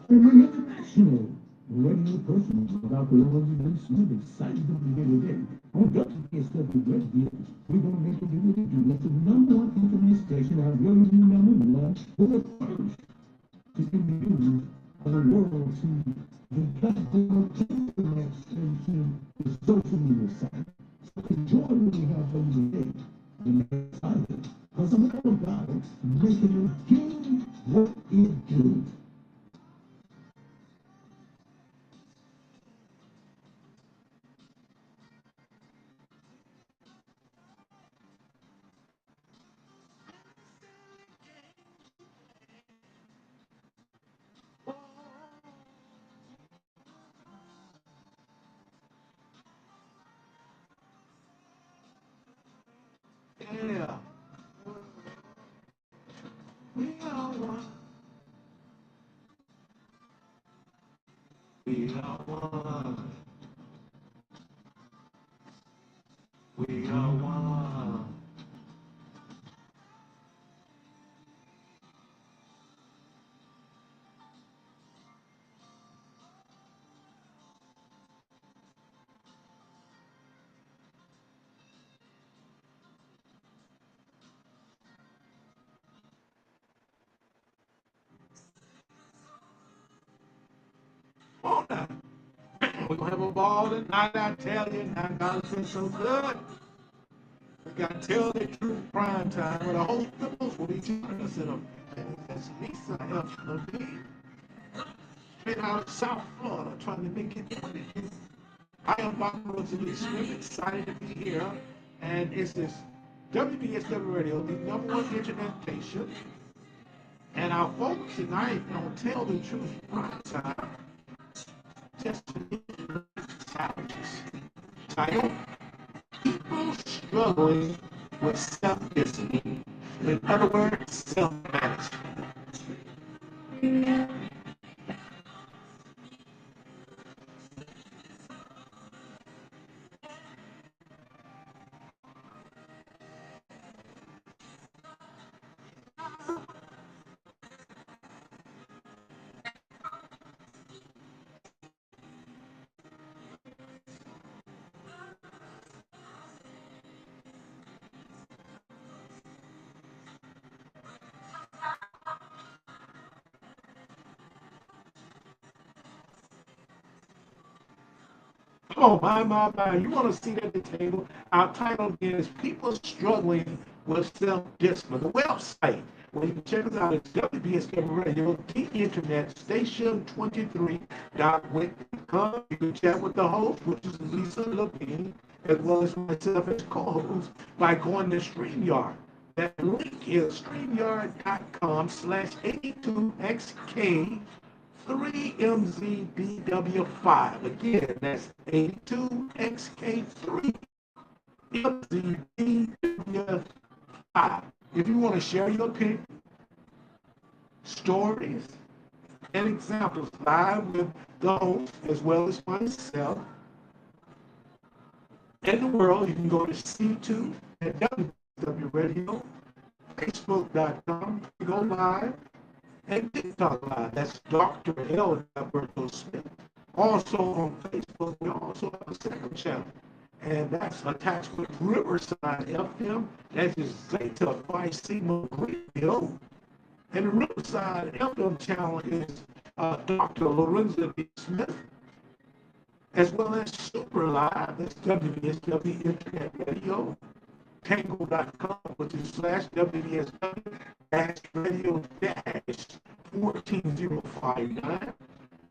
International radio persons about the Lord's announcement excited to be here today. On WPS Radio, we're going to introduce you to the number one internet station, our radio number one, for the first to introduce the world to the platform of internet station, the social media site. So enjoy what we have for you today. And I'm excited because I'm all about making it do what it do. Yeah. We are one. We are one. We are one. Oh, now. We're going to have a ball tonight, I tell you. Now, God's been so good. We got to tell the truth prime time with a whole peoples will be joining us in a. That's Lisa F. Levine. straight out of South Florida, trying to make it what it is. I am Dr. Elizabeth Smith, excited to be here, and it's this WBSW Radio, the number one internet station. And our focus tonight on Tell the Truth Prime Time, Destiny Challenges. Title, People Struggling with Self-Discipline. In other words, self-management. Oh, my. You want to see at the table? Our title is People Struggling with Self-Discipline. The website, where you can check us out, it's WBSW Radio, the internet station 23.wit.com. You can chat with the host, which is Lisa Levine, as well as myself as co-host, by going to StreamYard. That link is streamyard.com/82xk 3MZBW5. Again, that's 82XK3MZBW5. If you want to share your opinion, stories, and examples live with the host as well as myself and the world, you can go to C2 at WW Radio, Facebook.com, go live, and TikTok Live. That's Dr. L. Alberto Smith. Also on Facebook, we also have a second channel, and that's attached with Riverside FM. That is Zeta Phi Sigma Radio. And the Riverside FM channel is Dr. Lorenzo B. Smith, as well as Super Live. That's WBSW Internet Radio. Tango.com, which is /WBSW-radio-14059.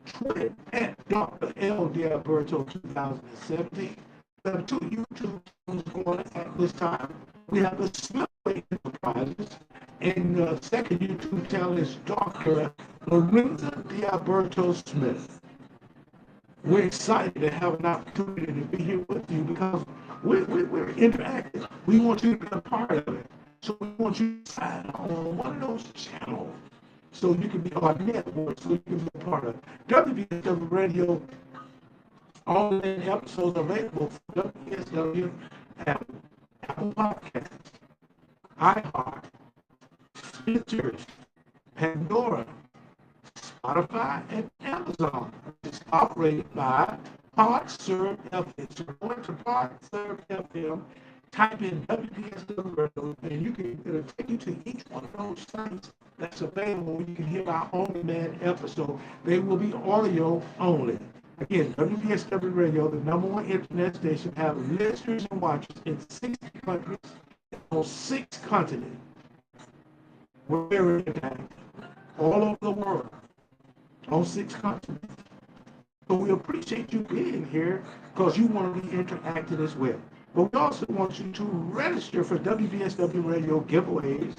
Twitter at Dr. L. D'Alberto 2017. There are two YouTube channels going at this time. We have the Smithway Enterprises, and the second YouTube channel is Dr. Lorenzo D'Alberto Smith. We're excited to have an opportunity to be here with you because we're interactive. We want you to be a part of it. So we want you to sign on one of those channels so you can be our network, so you can be a part of it. WBSW Radio, all the episodes available for WBSW, Apple Podcasts, iHeart, Stitcher, Pandora, Spotify, and Amazon. It's operated by PodServe FM. So go into PodServe FM, type in WBSW Radio, and it'll take you to each one of those sites that's available. You can hear our on-demand episode. They will be audio only. Again, WBSW Radio, the number one internet station, have listeners and watchers in 60 countries on 6 continents. We're very interactive all over the world on 6 continents. So we appreciate you being here because you want to be interactive as well. But we also want you to register for WBSW Radio giveaways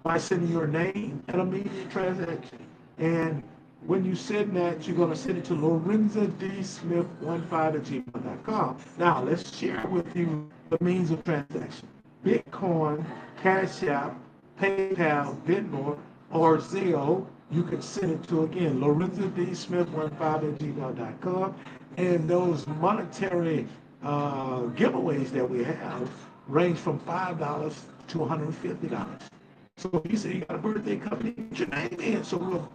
by sending your name and immediate transaction. And when you send that, you're going to send it to LorenzoDSmith15@gmail.com. Now, let's share with you the means of transaction. Bitcoin, Cash App, PayPal, Venmo, or Zelle. You can send it to, again, LorenzoDSmith15@gmail.com. And those monetary giveaways that we have range from $5 to $150. So if you say you got a birthday company, put your name in. So we'll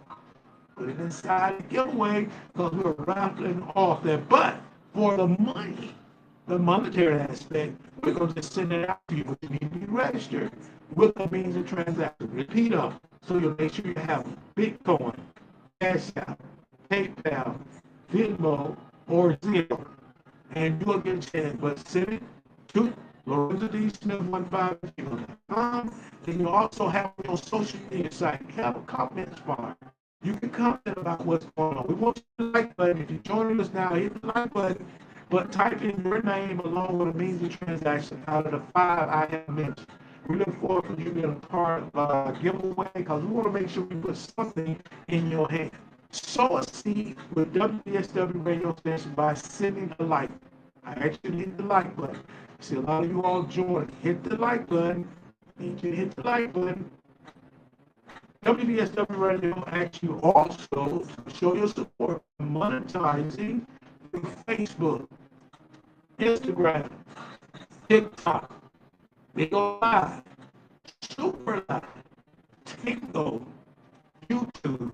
put it inside the giveaway because we're raffling off that. But for the money, the monetary aspect, we're going to just send it out to you, but you need to be registered with the means of transaction. Repeat them so you'll make sure you have Bitcoin, Cash App, PayPal, Venmo, or Zelle. And you'll get a chance, but send it to LorenzoDSmith15@gmail.com. Then you also have your social media site. You have a comment bar. You can comment about what's going on. We want you to like button. If you're joining us now, hit the like button, but type in your name along with a means of transaction out of the five I have mentioned. We look forward to you being a part of our giveaway because we want to make sure we put something in your hand. Sow a seed with WDSW radio station by sending a like. I actually hit the like button. See a lot of you all join. Hit the like button. Need you to hit the like button. WDSW Radio asks you also to show your support monetizing through Facebook, Instagram, TikTok. They go live, super live, TikTok, YouTube,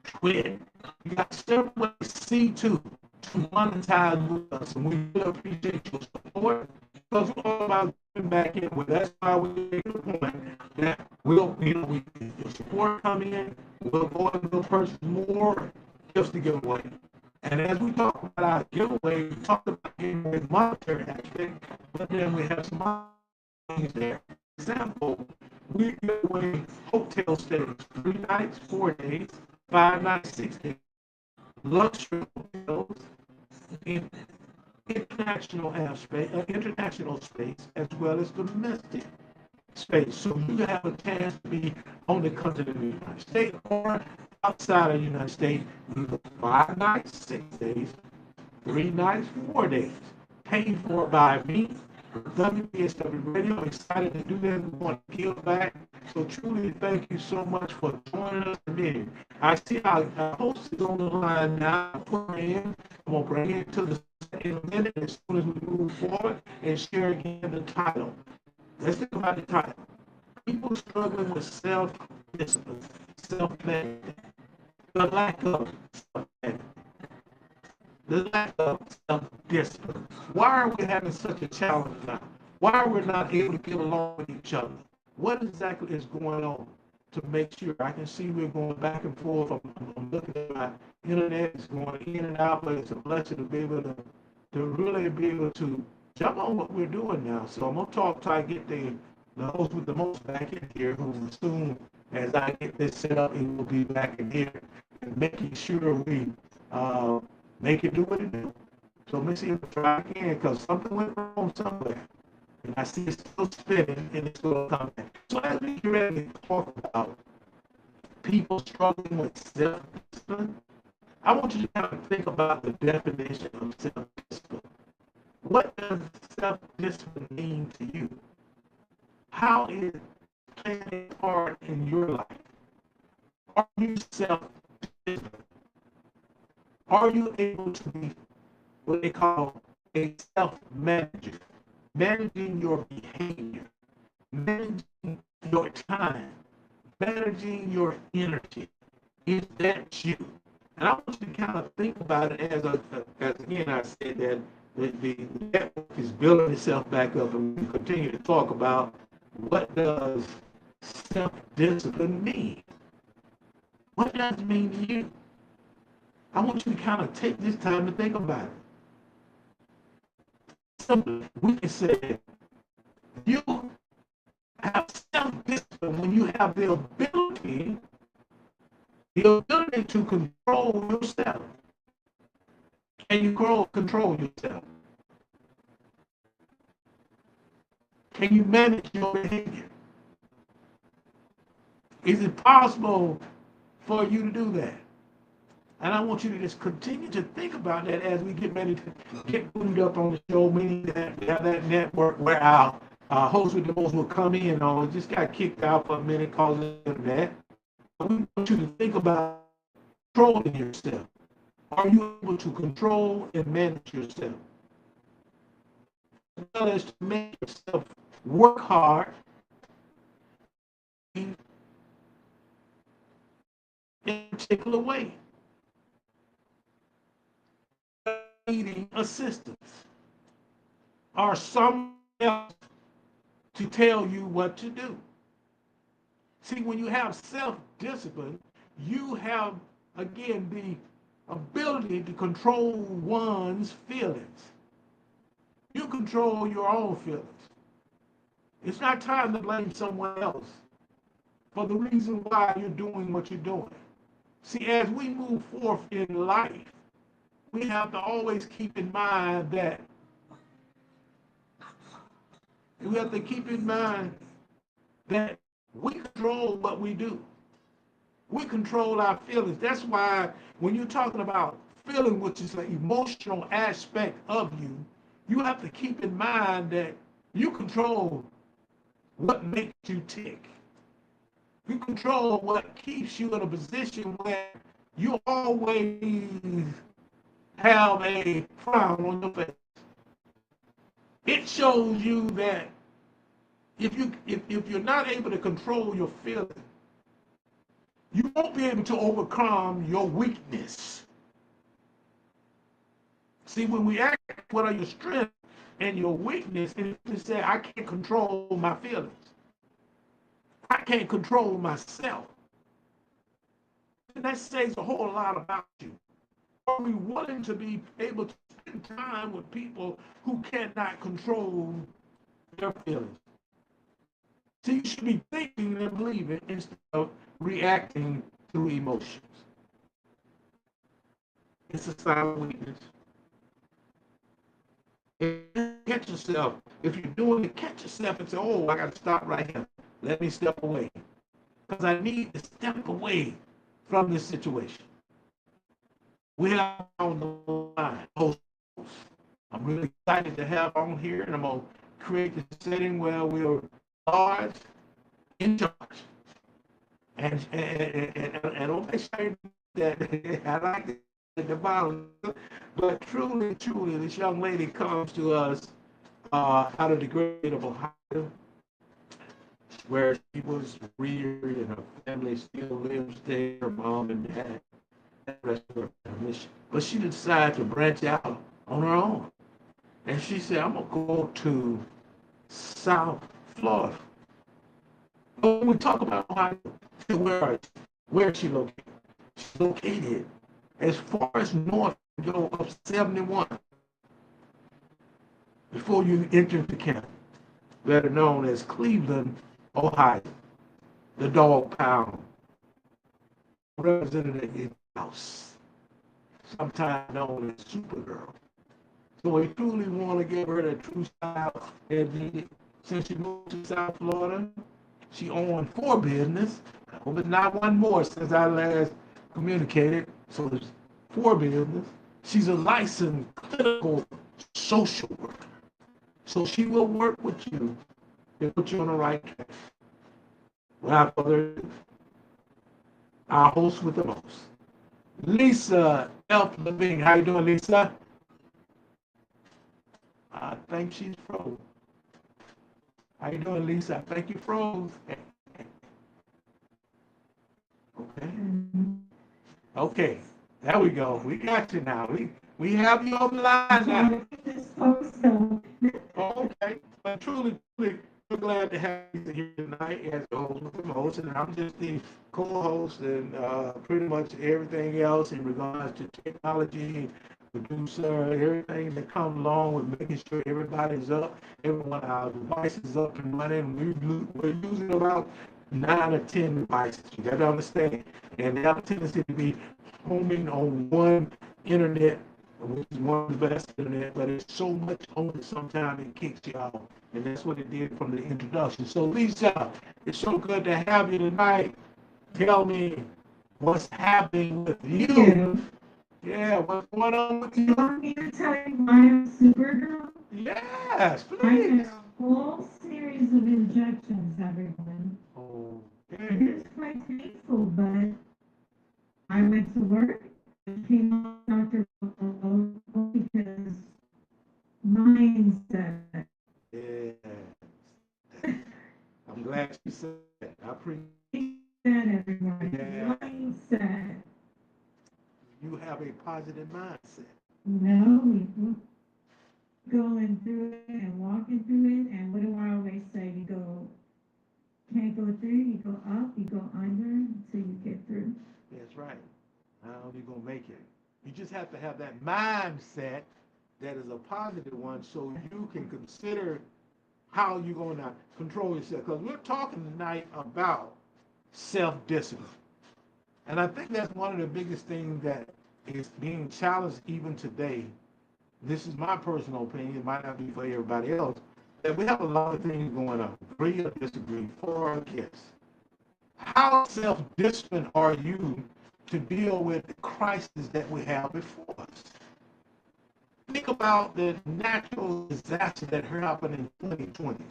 Twitter. You got several ways C2 to monetize with us, and we really appreciate your support because we're all about giving back in. Well, that's why we make the point that we your support come in, we'll go and we'll purchase more gifts to give away. And as we talk about our giveaway, we talked about giving away monetary aspect, but then we have some other things there. For example, we give away hotel stays, 3 nights, 4 days, 5 nights, 6 days, luxury hotels, in international aspect, international space, as well as domestic space. So you have a chance to be on the continent of the United States or outside of the United States, either 5 nights, 6 days, 3 nights, 4 days, paid for by me. WPSW Radio, I'm excited to do that. We want to give back. So truly, thank you so much for joining us today. I see our host is on the line now. Put her in. I'm gonna bring it to the in a minute as soon as we move forward and share again the title. Let's think about the title. People struggling with self-discipline, self-management, the lack of self-management, the lack of self-discipline. Why are we having such a challenge now? Why are we not able to get along with each other? What exactly is going on to make sure? I can see we're going back and forth. I'm looking at my internet. It's going in and out, but it's a blessing to be able to really be able to jump on what we're doing now. So I'm going to talk till I get the host with the most back in here, who will soon, as I get this set up, he will be back in here and making sure we uh, make it do what it do. So let me see if I try again, because something went wrong somewhere. And I see it's still spinning and it's still coming. So as we get ready to talk about people struggling with self-discipline, I want you to kind of think about the definition of self-discipline. What does self-discipline mean to you? How is it playing a part in your life? Are you self-disciplined? Are you able to be what they call a self-manager? Managing your behavior, managing your time, managing your energy. Is that you? And I want you to kind of think about it as again, I said that the network is building itself back up, and we continue to talk about what does self-discipline mean? What does it mean to you? I want you to kind of take this time to think about it. Simply, we can say you have self-discipline when you have the ability to control yourself. Can you control yourself? Can you manage your behavior? Is it possible for you to do that? And I want you to just continue to think about that as we get ready to get booted up on the show, meaning that we have that network where our host with the most will come in on. It just got kicked out for a minute causing that. But we want you to think about controlling yourself. Are you able to control and manage yourself? As well as to make yourself work hard in a particular way. Needing assistance or someone else to tell you what to do. See, when you have self-discipline, you have, again, the ability to control one's feelings. You control your own feelings. It's not time to blame someone else for the reason why you're doing what you're doing. See, as we move forth in life, we have to always keep in mind that we have to keep in mind that we control what we do. We control our feelings. That's why when you're talking about feeling, which is an emotional aspect of you, you have to keep in mind that you control what makes you tick. You control what keeps you in a position where you always have a frown on your face. It shows you that if you're not able to control your feelings, you won't be able to overcome your weakness. See, when we ask what are your strengths and your weakness, and you say, I can't control my feelings, I can't control myself, and that says a whole lot about you. Are we willing to be able to spend time with people who cannot control their feelings? So you should be thinking and believing instead of reacting through emotions. It's a sign of weakness. And catch yourself. If you're doing it, catch yourself and say, oh, I got to stop right here. Let me step away. Because I need to step away from this situation. We have on the line. I'm really excited to have on here, and I'm going to create this setting where we're large in charge. And don't be ashamed that I like it at the bottom. But truly, truly, this young lady comes to us out of the great of Ohio, where she was reared and her family still lives there, her mom and dad, and the rest of her family. But she decided to branch out on her own. And she said, I'm going to go to South Florida. But when we talk about Ohio, where is she located? She's located as far as north you go up 71 before you enter the county, better known as Cleveland, Ohio, the dog pound, Representative House, sometimes known as Supergirl. So we truly want to give her the true style. And since she moved to South Florida, she owned 4 businesses. I hope it's not one more since I last communicated. So there's 4 businesses. She's a licensed clinical social worker. So she will work with you and put you on the right track. Without further ado, our host with the most, Lisa F. Levine. How you doing, Lisa? I think she's froze. How you doing, Lisa? I think you froze. Okay. Okay. There we go. We got you now. We have you on the line now. Okay. But truly, truly, we're glad to have you here tonight as the host with the most. And I'm just the co-host and pretty much everything else in regards to technology, producer, everything that comes along with making sure everybody's up, everyone, our devices up and running. We're using about 9 or 10 devices. You got to understand. And they have a tendency to be homing on one internet, which is one of the best internet, but it's so much on it sometimes it kicks you out. And that's what it did from the introduction. So Lisa, it's so good to have you tonight. Tell me what's happening with you. Yeah, what's going on with you? You want me to tell you why I'm Supergirl? Yes, I please. had a whole series of injections, everyone. Okay. It is quite painful, but I went to work and came on Dr. because mindset. Yeah. I'm glad you said that. I appreciate Mindset, everyone. Yeah. Mindset. you have a positive mindset. We going through it and walking through it, and what do I always say? Can't go through, you go up, you go under until you get through. That's right. How you gonna make it? You just have to have that mindset that is a positive one, so you can consider how you're gonna control yourself. Because we're talking tonight about self-discipline. And I think that's one of the biggest things that is being challenged even today. This is my personal opinion, it might not be for everybody else, that we have a lot of things going on, agree or disagree, for or against. How self-disciplined are you to deal with the crisis that we have before us? Think about the natural disaster that happened in 2020.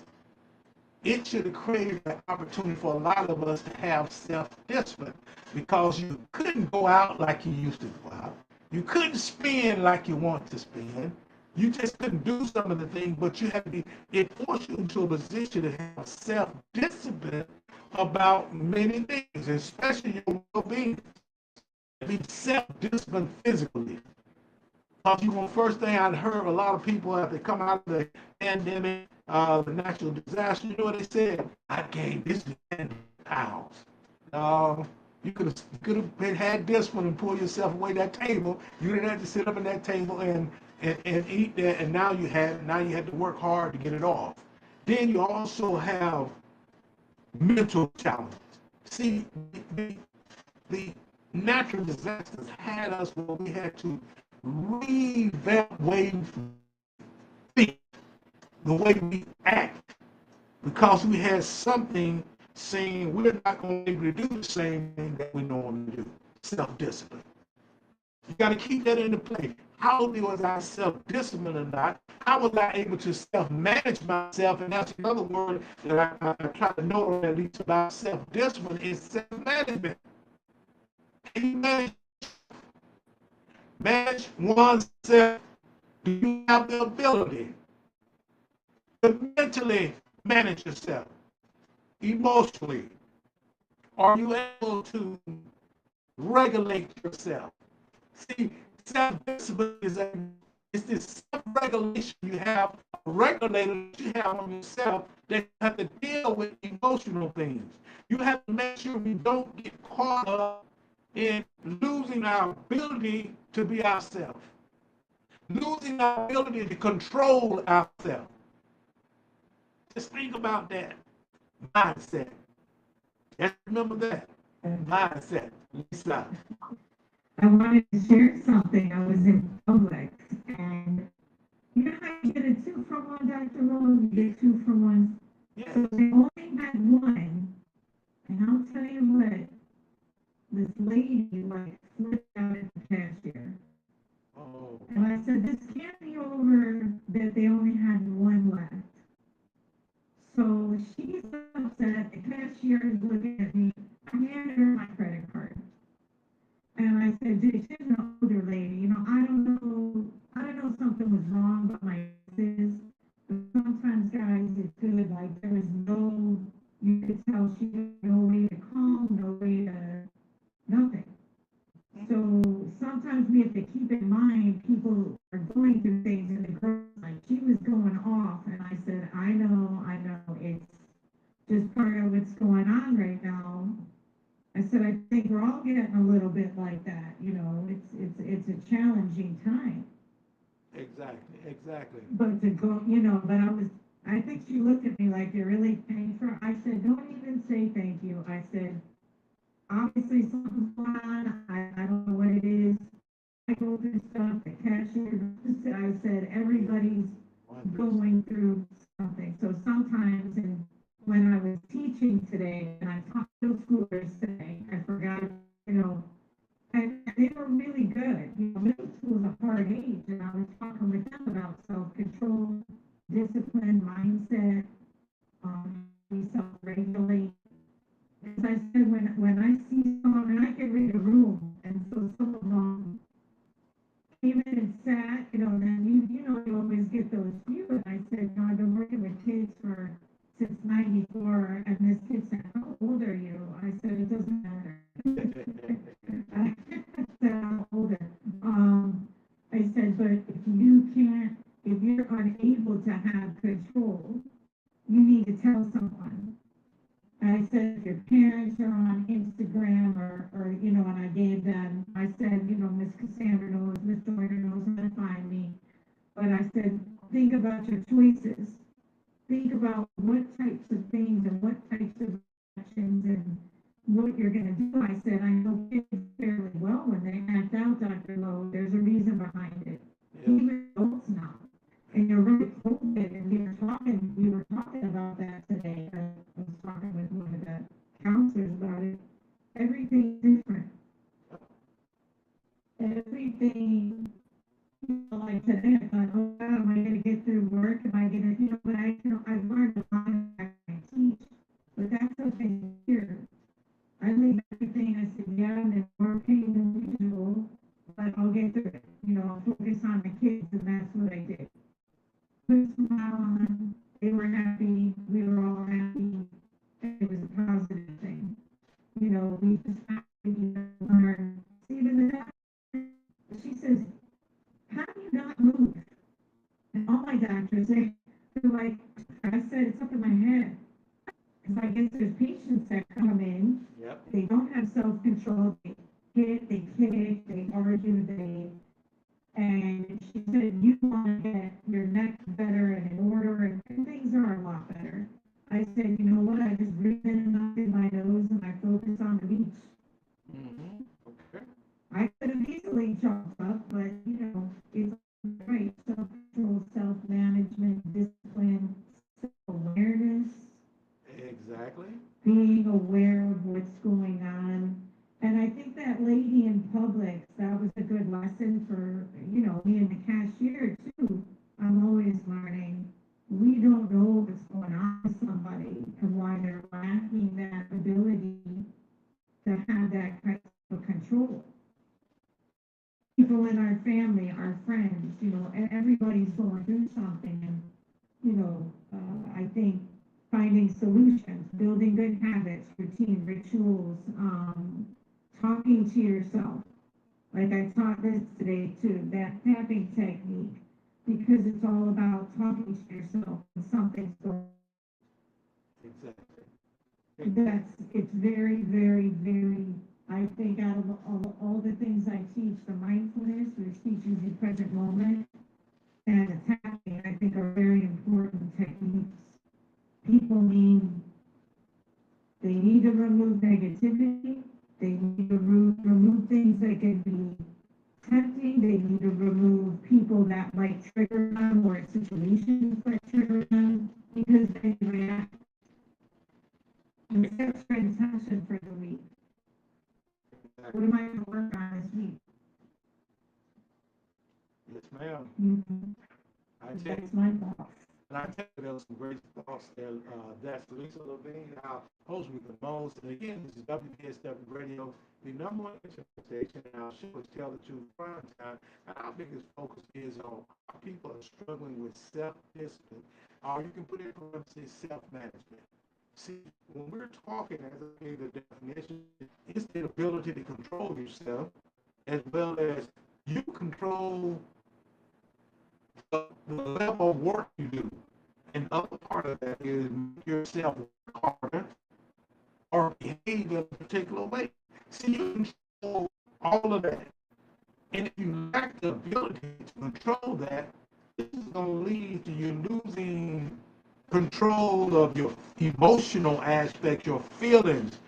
It should have created an opportunity for a lot of us to have self-discipline because you couldn't go out like you used to go out. You couldn't spend like you want to spend. You just couldn't do some of the things, but you had to be, it forced you into a position to have self-discipline about many things, especially your well-being. Be self-disciplined physically. Because you know, first thing I'd heard a lot of people after they come out of the pandemic, the natural disaster, you know what they said? I gained this 10 pounds. Uh, you could have had this one and pull yourself away that table. You didn't have to sit up at that table and eat that, and now you had to work hard to get it off. Then you also have mental challenges. See, the, the natural disasters had us where we had to revamp way we think, the way we act, because we had something saying we're not going to be able to do the same thing that we normally do. Self-discipline. You got to keep that into play. How was I self-disciplined or not? How was I able to self-manage myself? And that's another word that I try to know at least about self-discipline is self-management. Can you manage oneself? Do you have the ability to mentally manage yourself? Emotionally? Are you able to regulate yourself? See, self-discipline is this self-regulation you have, a regulator that you have on yourself that you have to deal with emotional things. You have to make sure we don't get caught up in losing our ability to be ourselves, losing our ability to control ourselves. Just think about that mindset. Just remember that mindset. Lisa. I wanted to share something. I was in Publix, and you know how you get a 2-for-1, Dr. Rose? You get 2-for-1. Yeah. So they only had one, and I'll tell you what, this lady like flipped out at the cashier. Oh. And I said, this can't be over that they only had one left. So she's upset. The cashier is looking at me. I handed her my credit card. And I said, she's an older lady. You know, I don't know something was wrong, but my is. But sometimes, guys, it's good. Like there was no, you could tell she had no way to calm, no way to nothing. So sometimes we have to keep in mind people are going through things in the girl, like she was going off, and I said, I know, it's just part of what's going on right now. I said, I think we're all getting a little bit like that, you know, it's a challenging time. Exactly. But to go, but I think she looked at me like you're really paying for, I said, don't even say thank you. I said, obviously something's going on. I don't know what it is. I go through stuff. The cashier, I said, everybody's going through something. So sometimes, and when I was teaching today, and I talked to schoolers today, I forgot, and they were really good. Middle school is a hard age, and I was talking with them about self-control, discipline, mindset, we self-regulate. As I said, when I see someone, and I can read a room, and so some of them came in and sat, and then you always get those few. And I said, I've been working with kids since '94, and this kid said, how old are you? I said, it doesn't matter. I said, I'm older. I said, but if you're unable to have control, you need to tell someone. I said, if your parents are on Instagram and I gave them, I said, Miss Cassandra knows, Miss Joyner knows how to find me. But I said, think about your choices. Think about what types of things and what types of actions and what you're going to do. I said, I know kids fairly well when they act out, Dr. Lowe. There's a reason behind it. Yeah. Even adults now. And you're right, COVID, and we were talking about that today. I was talking with one of the counselors about it. Everything's different. Everything, like today, I thought, oh God, am I going to get through work? Am I going to, but I've learned a lot as I teach, but that's okay here. I leave everything, I said, yeah, I'm in more pain than usual, but I'll get through it. I'll focus on the kids, and that's what I did. Put a smile on, they were happy, we were all happy, it was a positive thing. We just have to learn. Even the doctor, she says, how do you not move? And all my doctors, they're like, I said, it's up in my head. Because I guess there's patients that come in, Yep. they don't have self-control, they hit, they kick, they argue, and she said, you want to get your neck better and in order, and things are a lot better. I said, you know what, I just breathe in and out through my nose, and I focus on the beach. Mm-hmm. Okay. I could have easily chalked up, but, it's right, self-control, self-management, discipline, self-awareness. Exactly. Being aware of what's going on. And I think that lady in Publix, that was a good lesson for, me and the cashier too. I'm always learning. We don't know what's going on with somebody and why they're lacking that ability to have that kind of control. People in our family, our friends, everybody's going through something. And, I think finding solutions, building good habits, routine, rituals, talking to yourself. Like I taught this today too, that tapping technique, because it's all about talking to yourself when something's going. Exactly. It's very, very, very, I think out of all the things I teach, the mindfulness, which teaches you present moment, and the tapping, I think are very important techniques. People they need to remove negativity. They need to remove things that can be tempting. They need to remove people that might trigger them or situations that trigger them because they react. And set your intention for the week. What am I going to work on this week? Yes, ma'am. Mm-hmm. That's my boss. And I tell you, there was some great thoughts there. That's Lisa Levine, our host with the most. And again, this is WPSW Radio, the number one internet station. And our show is Tell the Truth Prime Time. And our biggest focus is on how people are struggling with self-discipline, or you can put it in parentheses, self-management. See, when we're talking, as I gave the definition, it's the ability to control yourself as well as you control the level of work you do. And the other part of that is make yourself work harder or behave in a particular way. See, you control all of that. And if you lack the ability to control that, this is going to lead to you losing control of your emotional aspect, your feelings,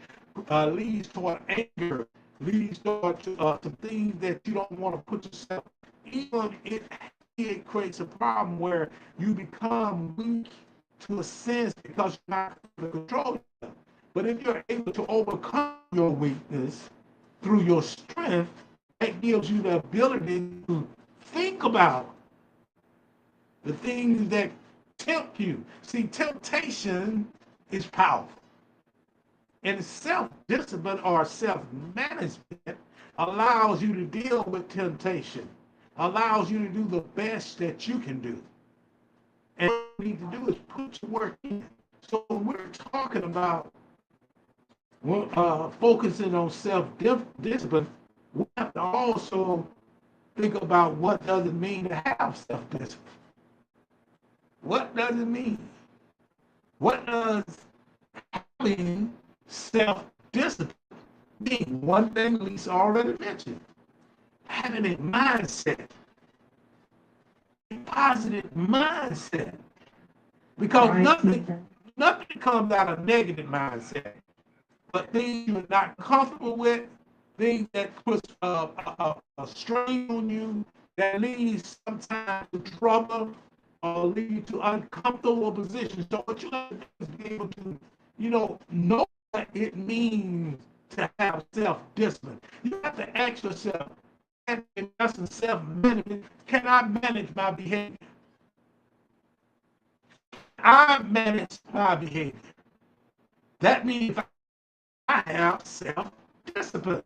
leads toward anger, leads toward some things that you don't want to put yourself. Even it creates a problem where you become weak to a sense because you're not able to control yourself. But if you're able to overcome your weakness through your strength, that gives you the ability to think about the things that tempt you. See, temptation is powerful. And self-discipline or self-management allows you to deal with temptation, allows you to do the best that you can do. And what you need to do is put your work in. So when we're talking about focusing on self-discipline, we have to also think about what does it mean to have self-discipline. What does it mean? What does having self-discipline mean? One thing Lisa already mentioned, having a mindset, a positive mindset. Because nothing comes out of negative mindset. but things you're not comfortable with, things that put a strain on you, that leads sometimes to trouble or lead to uncomfortable positions. So what you have to do is be able to, know what it means to have self-discipline. You have to ask yourself, and that's a self-management. Can I manage my behavior? I manage my behavior. That means I have self-discipline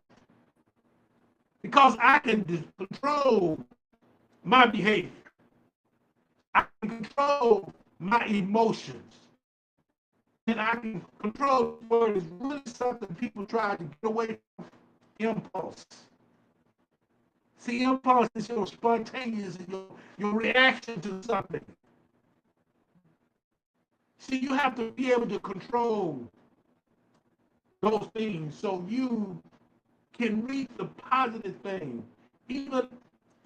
because I can control my behavior. I can control my emotions. And I can control the word is really something people try to get away from. Impulse. See, impulse is your spontaneous, your reaction to something. See, you have to be able to control those things so you can reap the positive thing. Even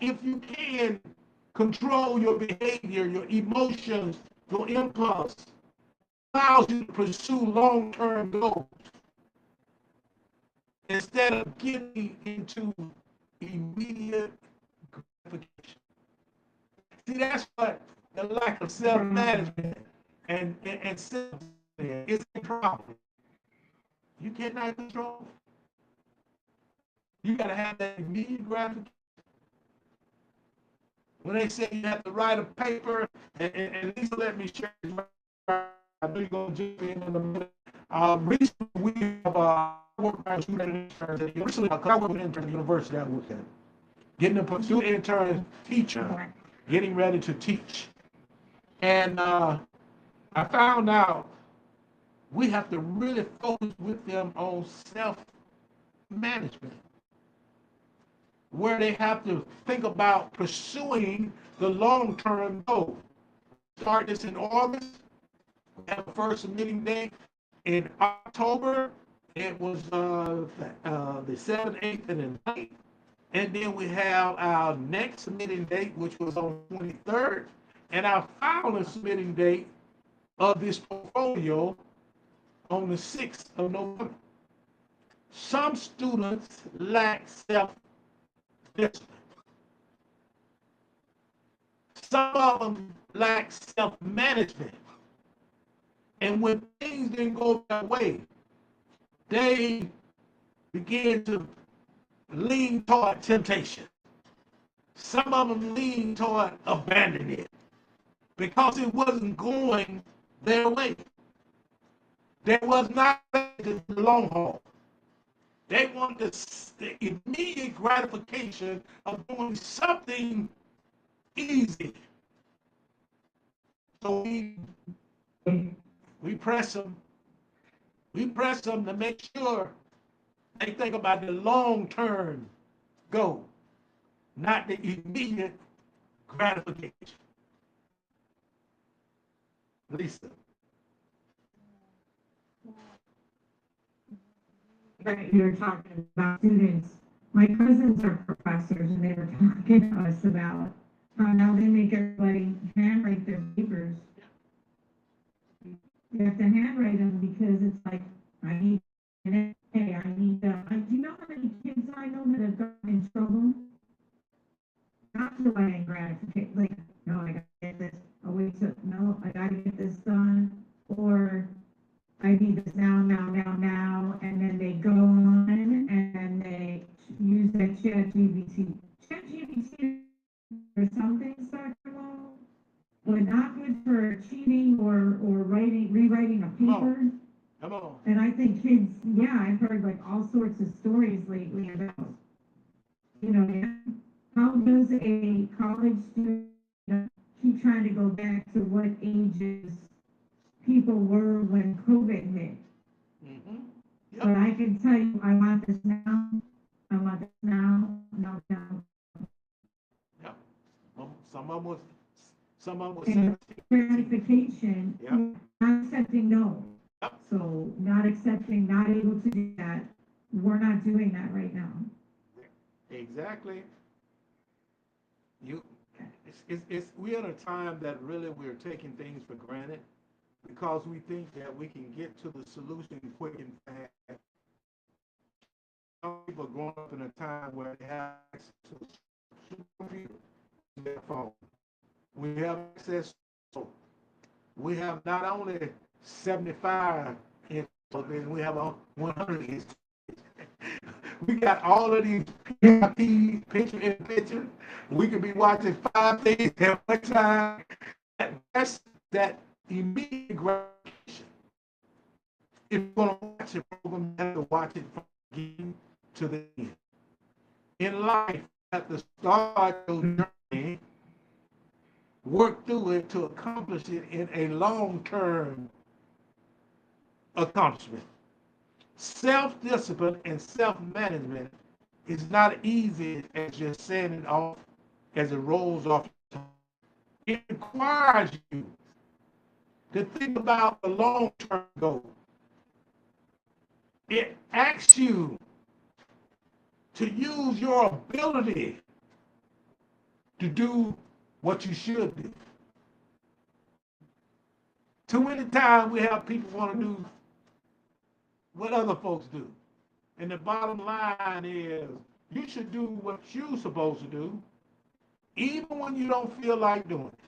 if you can control your behavior, your emotions, your impulse, allows you to pursue long-term goals instead of getting into immediate gratification. See, that's what the lack of self-management and self is a problem. You cannot control. You got to have that immediate gratification. When they say you have to write a paper, and Lisa let me share this, I know you're going to jump in a minute. Recently, we have worked with student interns at the university. I work with interns at the university I work at. Getting a student intern teacher, getting ready to teach. And I found out we have to really focus with them on self-management, where they have to think about pursuing the long-term goal. Start this in August. We have the first meeting date in October. It was the 7th, 8th, and the 9th. And then we have our next meeting date, which was on the 23rd, and our final submitting date of this portfolio on the 6th of November. Some students lack self-discipline. Some of them lack self-management. And when things didn't go their way, they begin to lean toward temptation. Some of them lean toward abandoning it because it wasn't going their way. They was not the long haul. They want the immediate gratification of doing something easy. So we press them. We press them to make sure they think about the long-term goal, not the immediate gratification. Lisa. Right, you were talking about students. My cousins are professors, and they were talking to us about how now they make everybody handwrite their papers. You have to handwrite them because it's like, I need, hey, I need, do you know how many kids I know that have gotten in trouble? Not delaying gratification, like, no, I gotta get this, oh wait, so, no, I gotta get this done, or I need this now, and then they go on and they use that ChatGPT. ChatGPT or something, Sacramento, but not good for cheating or rewriting a paper. Come on. And I think kids, yeah, I've heard like all sorts of stories lately about, how does a college student keep trying to go back to what ages people were when COVID hit? Mm-hmm. Yep. But I can tell you, I want this now. I want this now. No. Yep. Some of them was And 17. gratification, Yep. not accepting no. Yep. So not accepting, not able to do that. We're not doing that right now. Exactly. We're at a time that really we're taking things for granted because we think that we can get to the solution quick and fast Some people are growing up in a time where they have access to a supercomputer on their phone. We have access to, we have not only 75 inch television, we have a 100 inch. We got all of these PIPs, picture in picture. We could be watching 5 things at one time. That's that immediate gratification. If you're going to watch a program, you have to watch it from the beginning to the end. In life, you have to start your journey, work through it to accomplish it in a long-term accomplishment. Self-discipline and self-management is not easy as just saying it off as it rolls off. It requires you to think about the long-term goal. It asks you to use your ability to do what you should do. Too many times we have people want to do what other folks do. And the bottom line is you should do what you're supposed to do, even when you don't feel like doing it.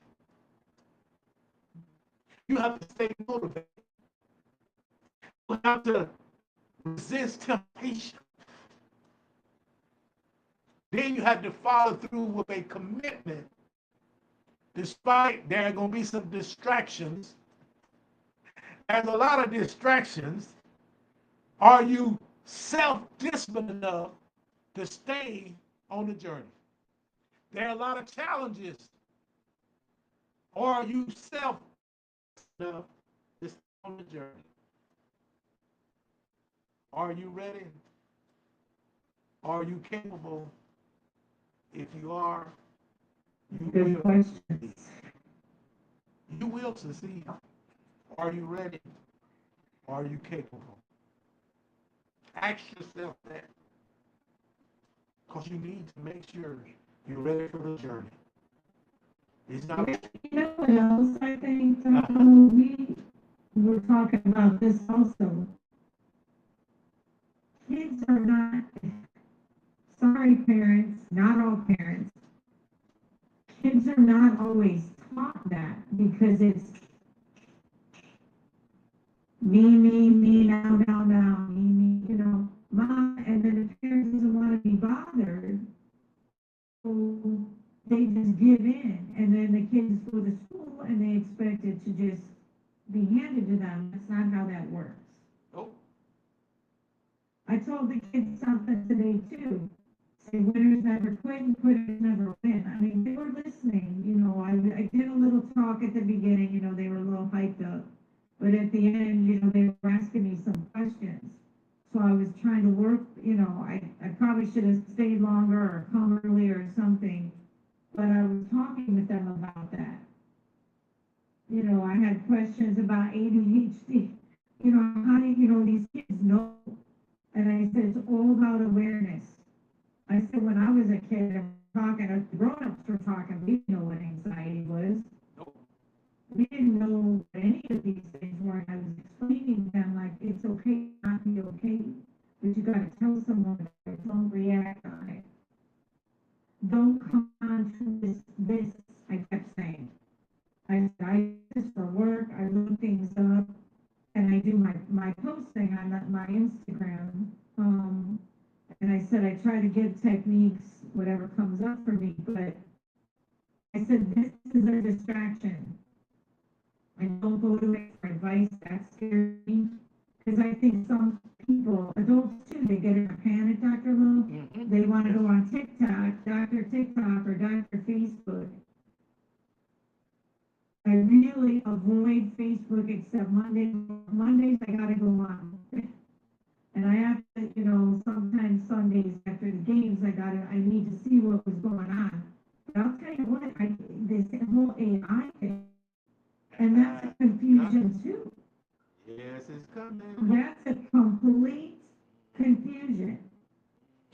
You have to stay motivated. You have to resist temptation. Then you have to follow through with a commitment, despite there are going to be some distractions. There's a lot of distractions. Are you self-disciplined enough to stay on the journey? There are a lot of challenges. Or are you self-disciplined enough to stay on the journey? Are you ready? Are you capable? If you are, Good questions. You will succeed. Are you ready? Are you capable? Ask yourself that. Because you need to make sure you're ready for the journey. It's not. You know what else I think? We were talking about this also. Kids are not, sorry parents, not all parents, kids are not always taught that because it's me, now, me, mom, and then the parent doesn't want to be bothered, so they just give in, and then the kids go to school and they expect it to just be handed to them. That's not how that works. Oh. I told the kids something today too. Say winners never quit and quitters never win. I mean, they were listening. I did a little talk at the beginning. They were a little hyped up. But at the end, they were asking me some questions. So I was trying to work, I probably should have stayed longer or come earlier or something. But I was talking with them about that. I had questions about ADHD. How do these kids know? And I said, it's all about awareness. I said, when I was a kid, grown-ups were talking, we didn't know what anxiety was. We didn't know what any of these things were. And I was explaining to them, like, it's okay to not be okay, but you got to tell someone about it. Don't react on it. Don't come on to this, I kept saying. I said, I do this for work, I look things up, and I do my posting on my Instagram. And I said, I try to give techniques, whatever comes up for me, but I said, this is a distraction. I don't go to it for advice, that scares me. Because I think some people, adults too, they get in a panic, Dr. Lou. Mm-hmm. They want to go on TikTok, Dr. TikTok, or Dr. Facebook. I really avoid Facebook except Mondays I gotta go on. And I have to, sometimes Sundays after the games, I need to see what was going on. But I'll tell you what, this whole AI thing, and that's a confusion too. Yes, it's coming. That's a complete confusion.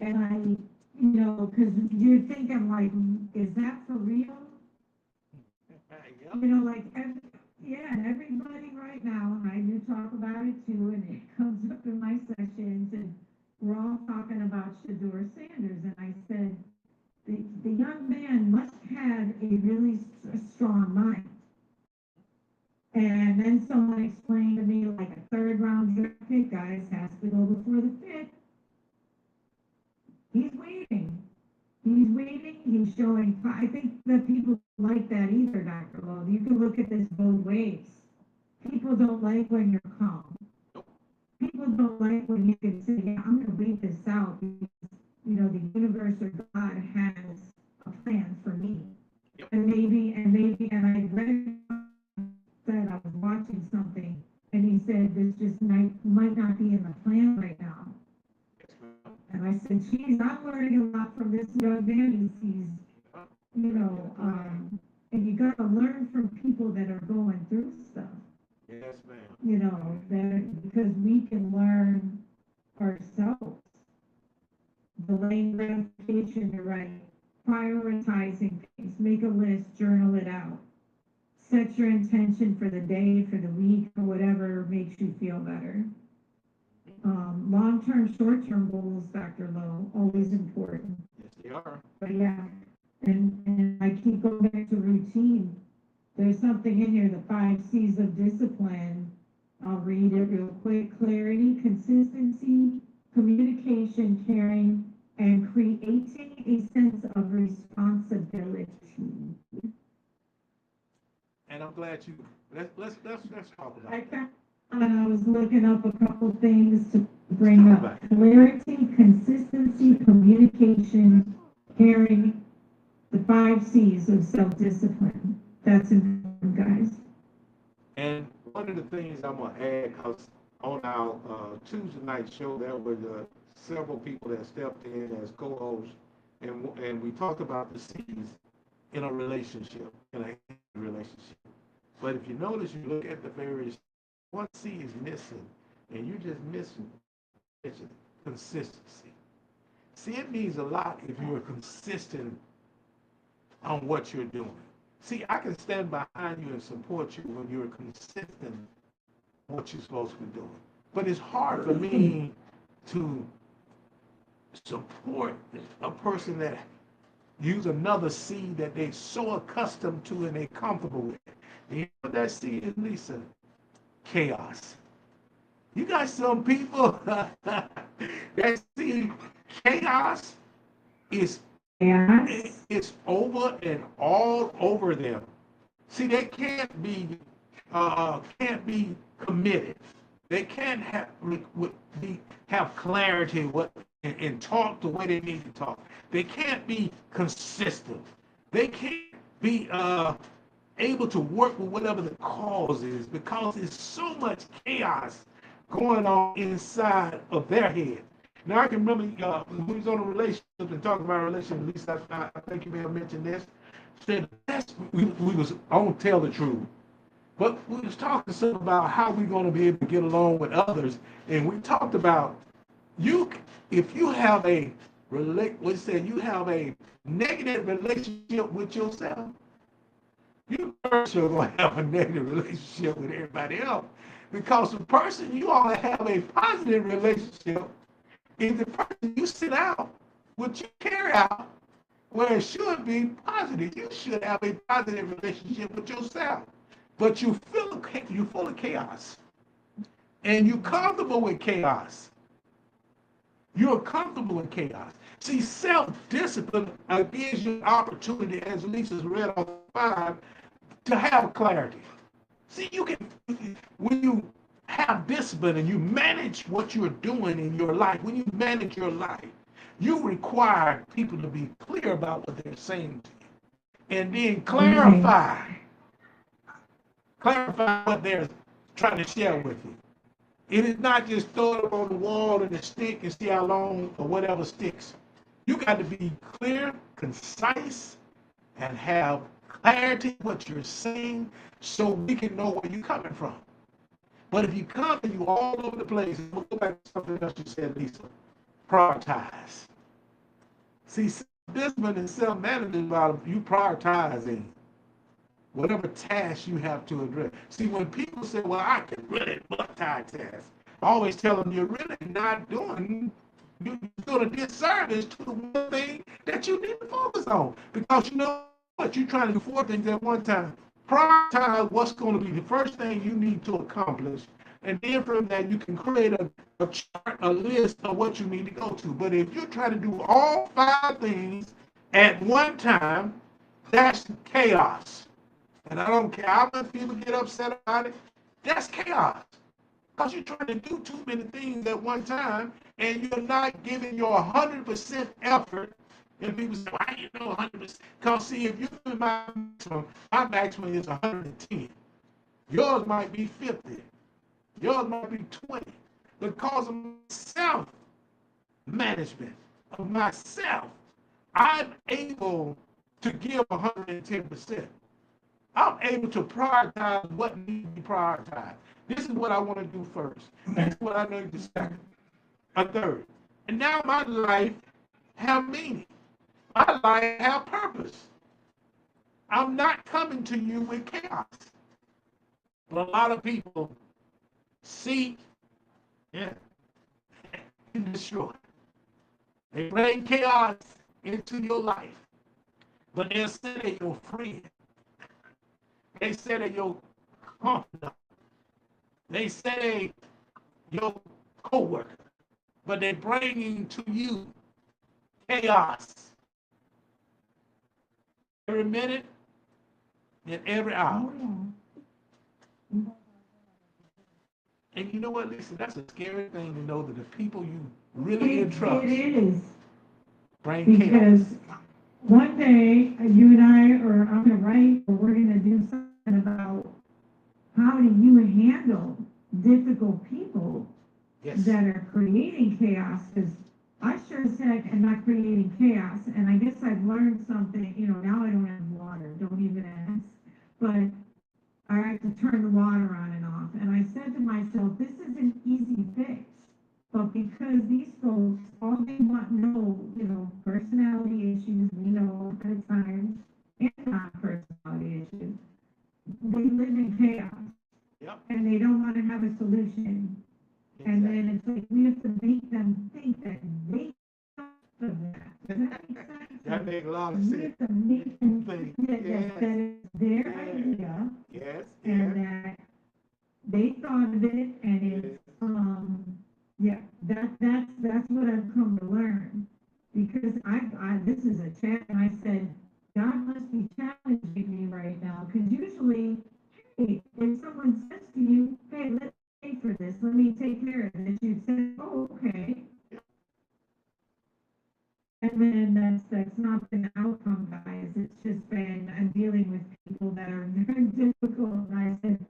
And because you're thinking like, is that for real? Like, everybody right now, and I do talk about it too, and it comes up in my sessions, and we're all talking about Shador Sanders, and I said, the young man must have a really strong mind. And then someone explained to me, like a third round draft pick, guys, has to go before the fifth. He's waiting. He's waiting. He's showing. I think that people like that either, Dr. Lowe. You can look at this both ways. People don't like when you're calm. People don't like when you can say, yeah, I'm going to wait this out because, the universe or God has a plan for me. Yep. And and I read that I was watching something, and he said this just might not be in the plan right now. And I said, geez, I'm learning a lot from this young man. He's and you got to learn from people that are going through stuff. Yes, ma'am. Because we can learn ourselves. Delaying gratification, you're right. Prioritizing things, make a list, journal it out. Set your intention for the day, for the week, or whatever makes you feel better. Long-term, short-term goals, Dr. Lowe, always important. Yes, they are. But yeah, and I keep going back to routine. There's something in here, the 5 C's of discipline. I'll read it real quick. Clarity, consistency, communication, caring, and creating a sense of responsibility. And I'm glad you. Let's talk about that. I was looking up a couple things to bring up. Clarity, consistency, communication, caring, the 5 C's of self-discipline. That's important, guys. And one of the things I'm going to add, because on our Tuesday night show, there were several people that stepped in as co-hosts, and we talked about the C's in a relationship, in a relationship. But if you notice, you look at the various, one C is missing, and you're just missing consistency. See, it means a lot if you are consistent on what you're doing. See, I can stand behind you and support you when you're consistent in what you're supposed to be doing. But it's hard for me to support a person that use another C that they're so accustomed to and they're comfortable with. And you know what that C is, Lisa? Chaos. You got some people that see chaos is it's over and all over them. See, they can't be committed. They can't have clarity and talk the way they need to talk. They can't be consistent. They can't be able to work with whatever the cause is because there's so much chaos going on inside of their head. Now, I can remember when we was on a relationship and talking about a relationship, at least I think you may have mentioned this, said we was on Tell the Truth. But we was talking some about how we're going to be able to get along with others. And we talked about if you have a negative relationship with yourself, you also going to have a negative relationship with everybody else. Because the person you ought to have a positive relationship is the person you sit out, what you carry out, where it should be positive. You should have a positive relationship with yourself. But you're full of chaos. And you're comfortable with chaos. You're comfortable with chaos. See, self-discipline gives you an opportunity, as Lisa's read on 5, to have clarity. See, you can, when you have discipline and you manage what you're doing in your life, when you manage your life, you require people to be clear about what they're saying to you. And then clarify what they're trying to share with you. It is not just throw it up on the wall and a stick and see how long or whatever sticks. You got to be clear, concise, and have clarity what you're saying so we can know where you're coming from. But if you come and you all over the place, we'll go back to something else you said, Lisa. Prioritize. See, discipline and self-management is about you prioritizing whatever task you have to address. See, when people say, well, I can really multitask, I always tell them you're really not doing you're doing a disservice to the one thing that you need to focus on. Because you know what? You're trying to do four things at one time. Prioritize what's going to be the first thing you need to accomplish. And then from that, you can create a chart, a list of what you need to go to. But if you're trying to do all five things at one time, that's chaos. And I don't care how much people get upset about it, that's chaos. Because you're trying to do too many things at one time and you're not giving your 100% effort. And people say, why you know 100%? Because see, if you're doing my maximum is 110. Yours might be 50. Yours might be 20. Because of self management, of myself, I'm able to give 110%. I'm able to prioritize what needs to be prioritized. This is what I want to do first. That's what I need to second. A third. And now my life have meaning. My life have purpose. I'm not coming to you with chaos. But a lot of people seek and destroy. They bring chaos into your life. But they'll say they're your friend. They say they're your confidant. They say your co-worker. But they're bringing to you chaos every minute and every hour. And you know what, Lisa? That's a scary thing to know that the people you really entrust It is. bring Because chaos. one day, you and I, or I'm gonna write, or we're gonna do something about how do you handle difficult people Yes. that are creating chaos, because I sure as heck am not creating chaos, and I guess I've learned something, now I don't have water, don't even ask, but I have to turn the water on and off, and I said to myself, this is an easy fix, but because these folks, all they want know, personality issues, we know at times, and non-personality issues, they live in chaos, Yep. and they don't want to have a solution. And then it's like we have to make them think that they of that. Does that make sense? That makes a lot of We sense. have to make them think that, Yes. that it's their idea Yes. and Yes. that they thought of it and it's that's what I've come to learn. Because this is a chat and I said, God must be challenging me right now. Because usually, hey, if someone says to you, hey, let's pay for this, let me take care of this, you say, oh, okay. And then that's not been the outcome, guys. It's just been, I'm dealing with people that are very difficult. And I said,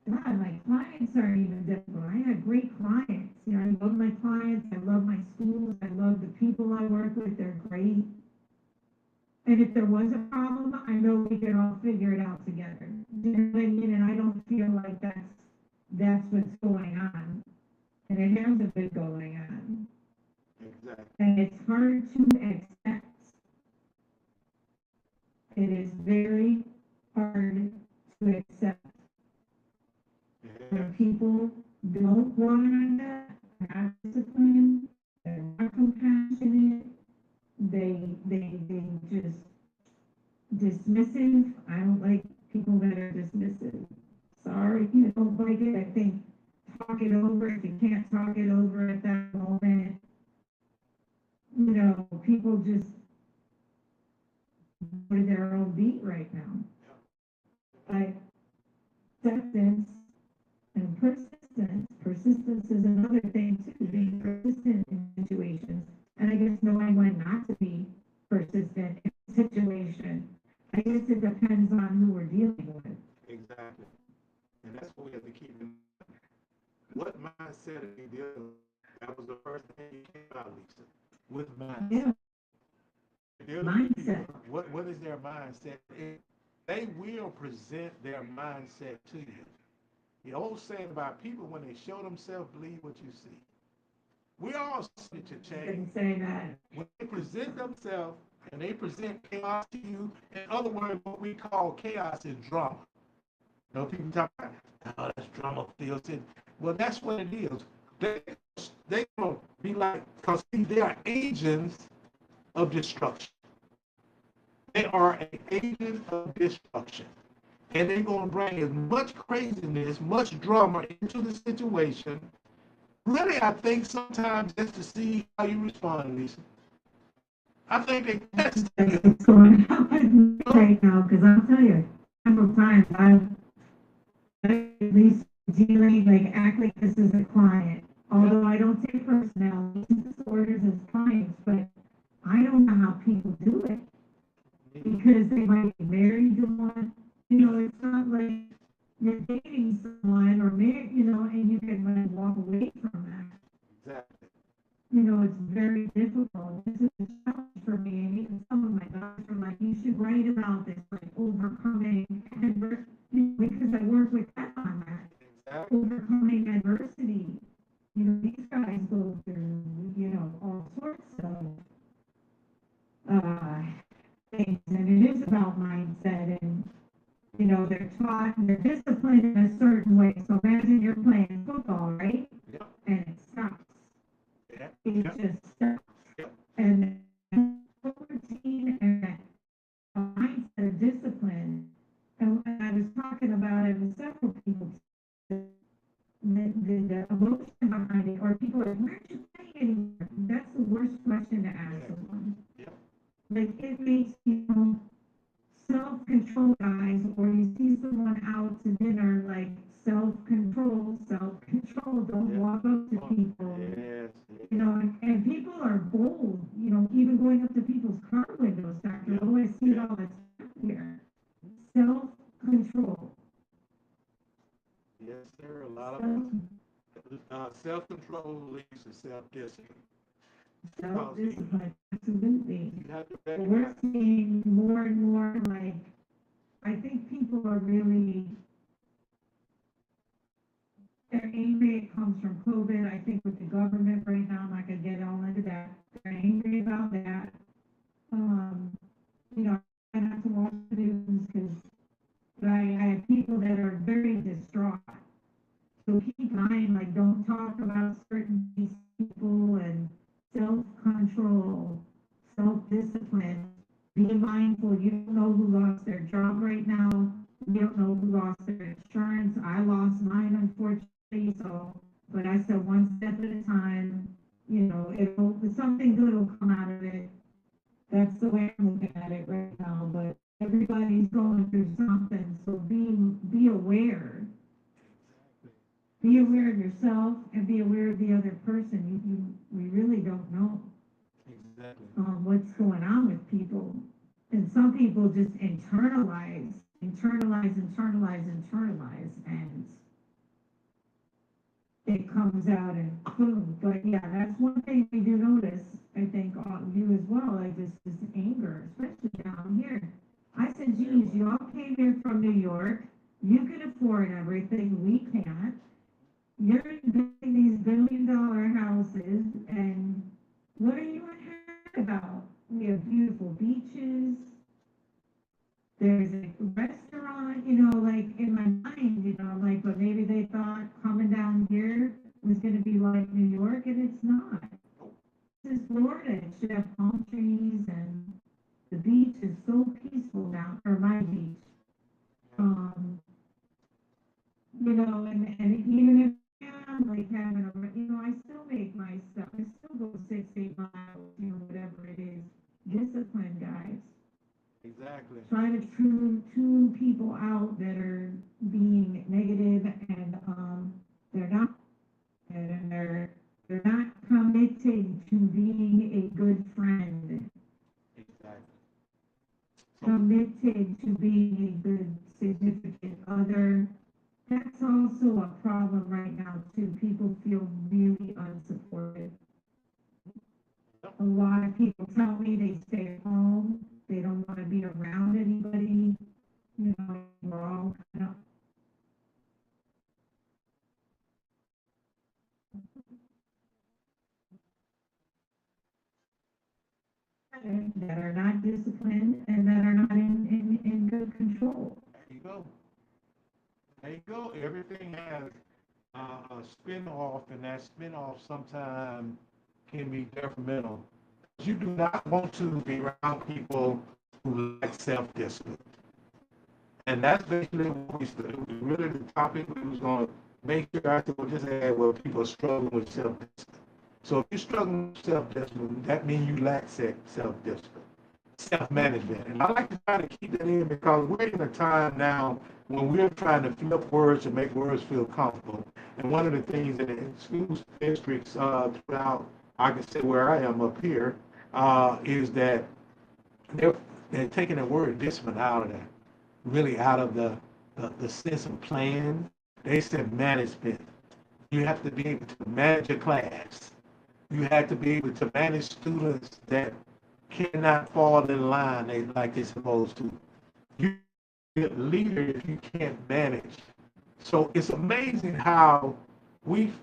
God, my clients aren't even difficult. I had great clients. I love my clients. I love my schools. I love the people I work with. They're great. And if there was a problem, I know we could all figure it out together. You know what I mean? And I don't feel like that's what's going on. And it hasn't been going on. Exactly. And it's hard to accept. It is very hard to accept. When people don't want to have discipline, they're not compassionate, they just dismissive. I don't like people that are dismissive. Sorry, if you don't like it. I think talk it over. If you can't talk it over at that moment, people just go to their own beat right now. Like acceptance and persistence. Persistence is another thing too, being persistent in situations. And I guess knowing when not to be persistent in a situation. I guess it depends on who we're dealing with. Exactly. And that's what we have to keep in mind. What mindset are you dealing with? That was the first thing you came out, Lisa. With mindset. Yeah. Mindset. What is their mindset? They will present their mindset to you. The old saying about people, when they show themselves, believe what you see. We all subject to change. Didn't say that. When they present themselves and they present chaos to you, in other words, what we call chaos is drama. People talk about, oh, that's drama filled. Well, that's what it is. They gonna be like, because they are agents of destruction. They are an agent of destruction. And they're gonna bring as much craziness, much drama into the situation. Really, I think sometimes just to see how you respond, Lisa. I think they test you. What's going on right now? Because I'll tell you, several times I've at least dealing, like, act like this is a client. Although I don't take personality disorders as clients, but I don't know how people do it because they might be married to one. You know, it's not like you're dating someone or married, you know, and you can like walk away from that. Exactly. You know, it's very difficult. This is a challenge for me. And even some of my doctors are like, you should write about this, like overcoming adversity, because I work with that on that. Exactly. Overcoming adversity. You know, these guys go through, you know, all sorts of uh, things. And it is about mindset. And, you know, they're taught, they're disciplined in a certain way. So imagine you're playing football, right? Yep. And it stops. Yeah. It Yep. just stops. Yep. And routine and that mindset of discipline. And when I was talking about it with several people, the emotion behind it, or people are, why aren't you playing anymore? That's the worst question to ask someone. Yep. Like, it makes people self-control, guys, or you see someone out to dinner, like, self-control, don't Yeah. walk up to people. Yes. You know, and people are bold, you know, even going up to people's car windows, Dr. Yeah. Lowe, I see it Yeah. all the time here. Self-control. Yes, sir. A lot of self-control leads to self-discipline. Self-discipline, absolutely. You have to But we're recognize. seeing more and more, like, I think people are really, they're angry. It comes from COVID. I think with the government right now, I'm not gonna get all into that. They're angry about that. You know, I have to watch the news because I have people that are very distraught. So keep in mind, like, don't talk about certain people and self-control, self-discipline. Be mindful. You don't know who lost their job right now. You don't know who lost their insurance. I lost mine, unfortunately. So, but I said one step at a time. You know, something good will come out of it. That's the way I'm looking at it right now. But everybody's going through something. So be aware. Be aware of yourself and be aware of the other person. We really don't know Exactly. what's going on with people. And some people just internalize, and it comes out and boom. But yeah, that's one thing we do notice, I think, you as well, like this anger, especially down here. I said, geez, you all came here from New York. You can afford everything. We can't. You're building these $1 billion houses, and what are you unhappy about? We have beautiful beaches. There's a restaurant, you know, like in my mind, you know, like, but maybe they thought coming down here was going to be like New York, and it's not. This is Florida. It should have palm trees, and the beach is so peaceful now, or my beach. Um, you know, and even if I'm like having a, you know, I still make my stuff. I still go 6, 8 miles, you know, whatever it is. Discipline, guys. Exactly. Try to tune people out that are being negative and they're not, and they're not committed to being a good friend. Exactly. So, Committed to being a good significant other. That's also a problem right now too. People feel really unsupported. A lot of people tell me they stay at home. They don't want to be around anybody. You know, we're all kind of that are not disciplined and that are not in good control. there you go. There you go. Everything has spin-off, and that spin-off sometimes can be detrimental. You do not want to be around people who lack self-discipline. And that's basically what we said. Really, the topic we was going to make sure I said, well, just add where people are struggling with self-discipline. So if you're struggling with self-discipline, that means you lack self-discipline, self-management. And I like to try to keep that in because we're in a time now when we're trying to flip words and make words feel comfortable. And one of the things that in school districts throughout, I can say where I am up here, is that they're, they're taking the word discipline out of that, really out of the sense of plan. They said management. You have to be able to manage a class. You have to be able to manage students that cannot fall in line like they're supposed to. You be a leader if you can't manage. So it's amazing how we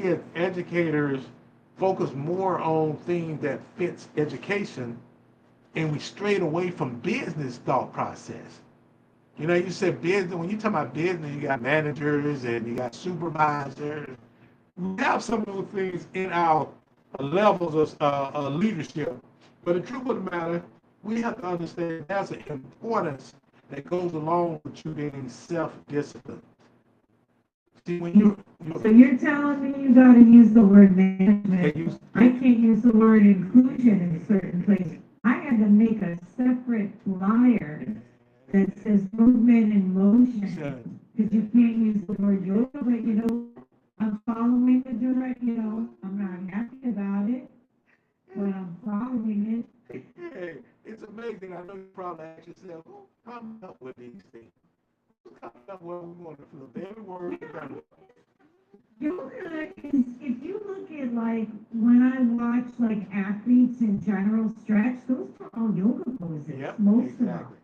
as educators focus more on things that fits education, and we strayed away from business thought process. You know, you said business. When you talk about business, you got managers and you got supervisors. We have some of those things in our levels of leadership. But the truth of the matter, we have to understand there's an importance that goes along with you being self-disciplined. See, when So you're telling me you gotta use the word management. you I can't use the word inclusion in certain places. I had to make a separate flyer that says movement and motion. Because you can't use the word yoga, but you know, I'm following the direct, you know, I'm not happy about it, but I'm following it. hey, it's amazing. I know you probably ask yourself, who comes up with these things? Who's coming up with what we want to feel? Every word is kind of Yoga is, if you look at like, when I watch like athletes in general stretch, those are all yoga poses, yep, most of them. exactly.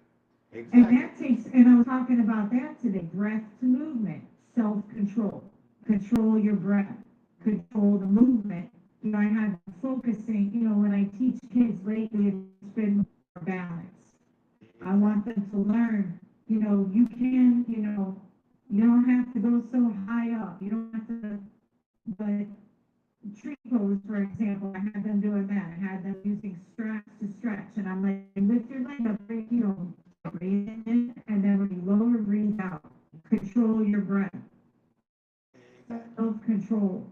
And Exactly. that takes, and I was talking about that today, breath to movement, self-control, control your breath, control the movement. You know, I have been focusing, you know, when I teach kids lately, it's been more balance. I want them to learn, you know, you can, you know, you don't have to go so high up. You don't have to, but tree pose, for example, I had them doing that. I had them using straps to stretch, and I'm like, lift your leg up, you know, breathe in, and then when you lower, breathe out. Control your breath. Self-control.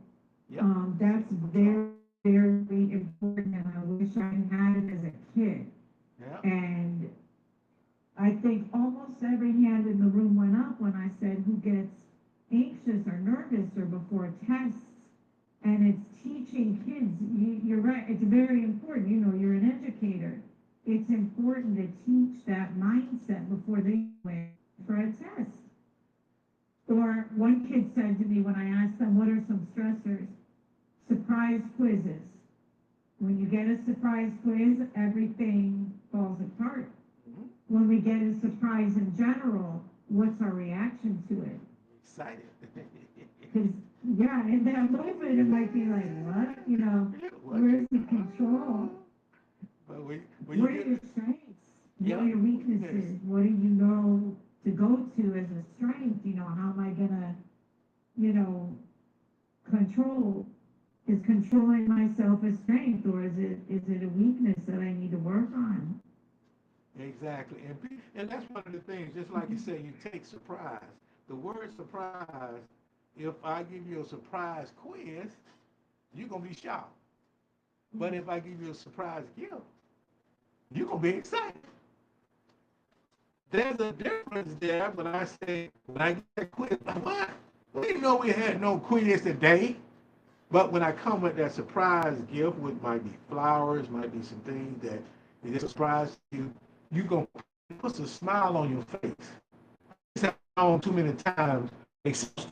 Yep. That's very, very important, and I wish I had it as a kid. Yep. And I think almost every hand in the room went up when I said who gets anxious or nervous or before tests. And it's teaching kids, you're right, it's very important. You know, you're an educator. It's important to teach that mindset before they went for a test. Or one kid said to me when I asked them, what are some stressors? Surprise quizzes. When you get a surprise quiz, everything falls apart. When we get a surprise in general, what's our reaction to it? Excited. Because, yeah, in that moment, it might be like, what? You know, where's the control? But What are your strengths? What are your weaknesses? What do you know to go to as a strength? You know, how am I going to, you know, control? Is controlling myself a strength, or is it a weakness that I need to work on? Exactly. And that's one of the things, just like you say, you take surprise. The word surprise, if I give you a surprise quiz, you're going to be shocked. But if I give you a surprise gift, you're going to be excited. There's a difference there when I get that quiz, like, what? We didn't know we had no quiz today. But when I come with that surprise gift, which might be flowers, might be some things that is just a surprise to you, you're going to put a smile on your face. It's happened on too many times, except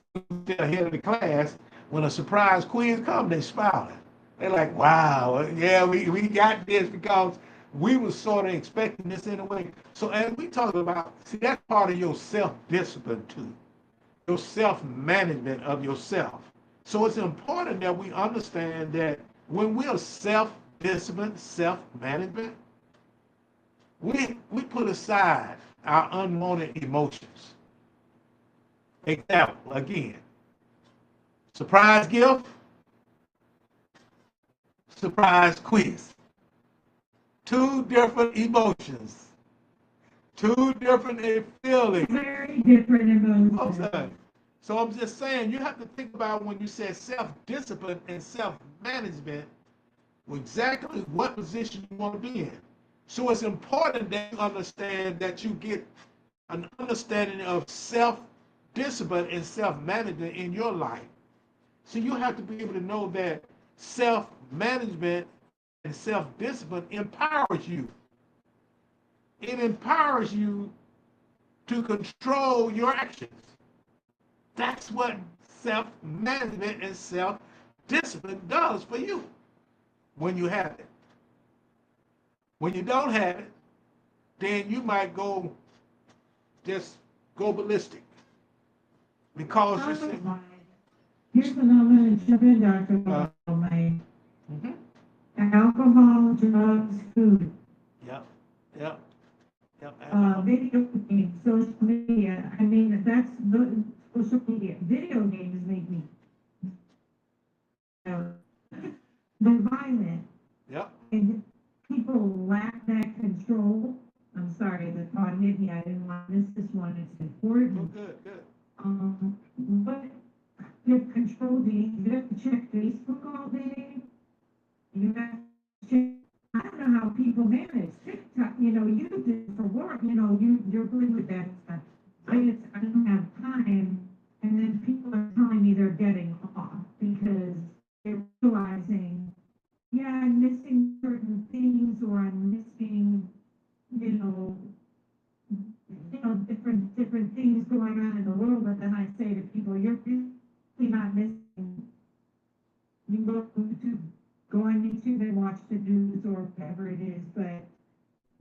ahead of the class. When a surprise quiz comes, they smiling. They're like, wow, yeah, we got this because we were sort of expecting this in a way. So as we talk about, see, that's part of your self-discipline too, your self-management of yourself. So it's important that we understand that when we are self-disciplined, self-management, we put aside our unwanted emotions. Example, again, Surprise gift, surprise quiz. Two different emotions, two different feelings. Very different Both emotions. sides. So I'm just saying, you have to think about when you say self-discipline and self-management, exactly what position you want to be in. So it's important that you understand that you get an understanding of self-discipline and self-management in your life. So you have to be able to know that self-management and self-discipline empowers you. It empowers you to control your actions. That's what self-management and self-discipline does for you when you have it. When you don't have it, then you might just go ballistic because you see. Here's what I'm going to jump in, Dr. Mike. Mm-hmm. Alcohol, drugs, food. Yep, yep, yep. Video games, social media. I mean, that's the social media. Video games make me they're violent. Yep. And people lack that control. I'm sorry, the thought hit me. I didn't want to miss this one. It's important. Oh, good, good. But your control, do you have to check Facebook all day? You have to check. I don't know how people manage TikTok. You know, you do it for work. You know, you're good with that stuff. I don't have time. And then people are telling me they're getting off because they're realizing, yeah, I'm missing certain things, or I'm missing, different things going on in the world. But then I say to people, you're really not missing. You go on YouTube and watch the news or whatever it is, but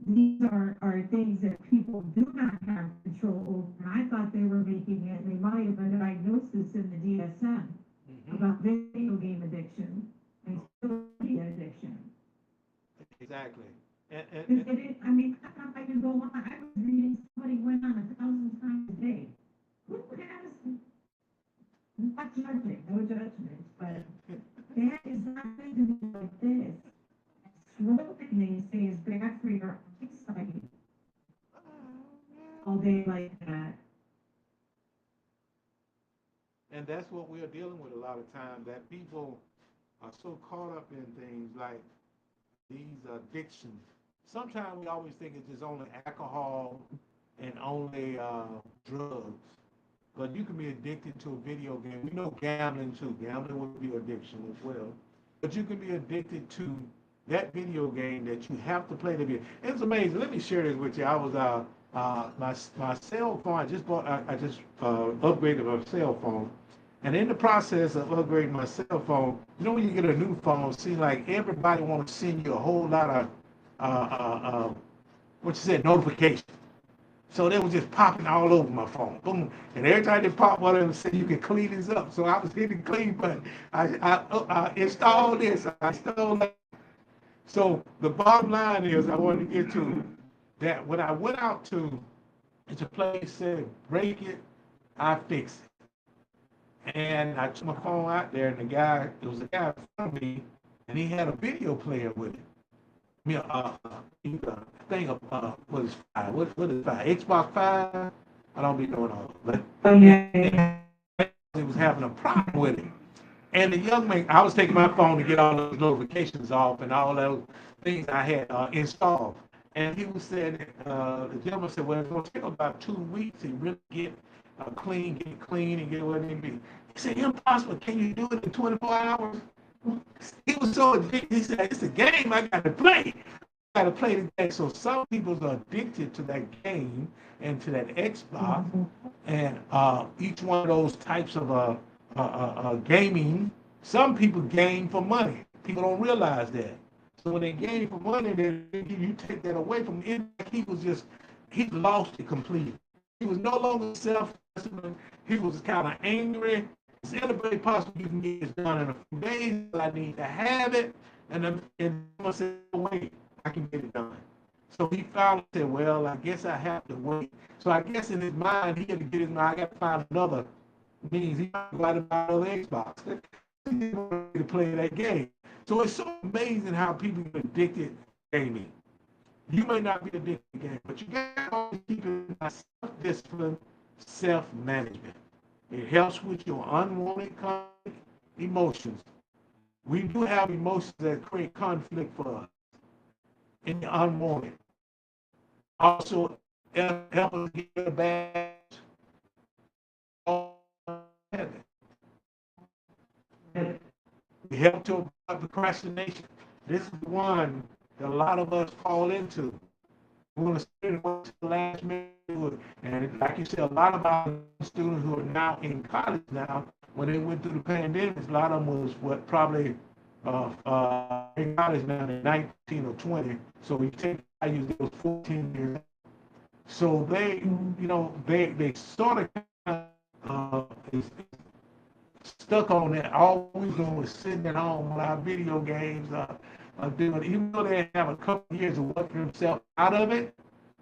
these are things that people do not have control over. And I thought they were making it. They might have a diagnosis in the DSM about video game addiction and social media addiction. Exactly. I mean, I can go on. I was reading somebody went on 1,000 times a day. Who has, not judging, no judgments, but that is not good to be like this. Scrolling, they say, is bad for your eyesight all day like that. And that's what we are dealing with a lot of times, that people are so caught up in things like these addictions. Sometimes we always think it's just only alcohol and only drugs. But you can be addicted to a video game. We know gambling too. Gambling would be addiction as well. But you can be addicted to that video game that you have to play the video. It's amazing. Let me share this with you. I was my cell phone. I just upgraded my cell phone, and in the process of upgrading my cell phone, you know when you get a new phone, it seems like everybody wants to send you a whole lot of what you said notifications. So they was just popping all over my phone. Boom. And every time they pop one of them said you can clean this up. So I was hitting the clean button. I installed this. I installed that. So the bottom line is I wanted to get to that when I went out to it's a place said break it, I fix it. And I took my phone out there and there was a guy in front of me and he had a video player with it. Thing of what is five? What is five? Xbox 5? I don't be knowing all. But he was having a problem with it. And the young man, I was taking my phone to get all those notifications off and all those things I had installed. And he was saying, the gentleman said, well, it's going to take about 2 weeks to really get clean and get where they be. He said, impossible. Can you do it in 24 hours? He was so addicted. He said, it's a game I got to play. I got to play the game. So some people are addicted to that game and to that Xbox. And each one of those types of gaming, some people game for money. People don't realize that. So when they game for money, then you take that away from him. He lost it completely. He was no longer self-disciplined. He was kind of angry. It's everybody possible you can get this done in a few days. I need to have it. And I'm going to say, wait, I can get it done. So he finally said, well, I guess I have to wait. So I guess in his mind, he had to get his mind, I got to find another means he might go out and buy another Xbox. He wants to play that game. So it's so amazing how people get addicted to gaming. You may not be addicted to gaming, but you got to always keep in mind self-discipline, self-management. It helps with your unwanted emotions. We do have emotions that create conflict for us in the unwanted. Also, help us get a bad we help to avoid procrastination. This is the one that a lot of us fall into. We want to spend to the last minute. And like you said, a lot of our students who are now in college now, when they went through the pandemic, a lot of them was what probably in college now they're 19 or 20. So we take values that was 14 years. So they, they sort of stuck on that. All we doing was sitting at home on our video games, doing, even though they have a couple of years of working themselves out of it,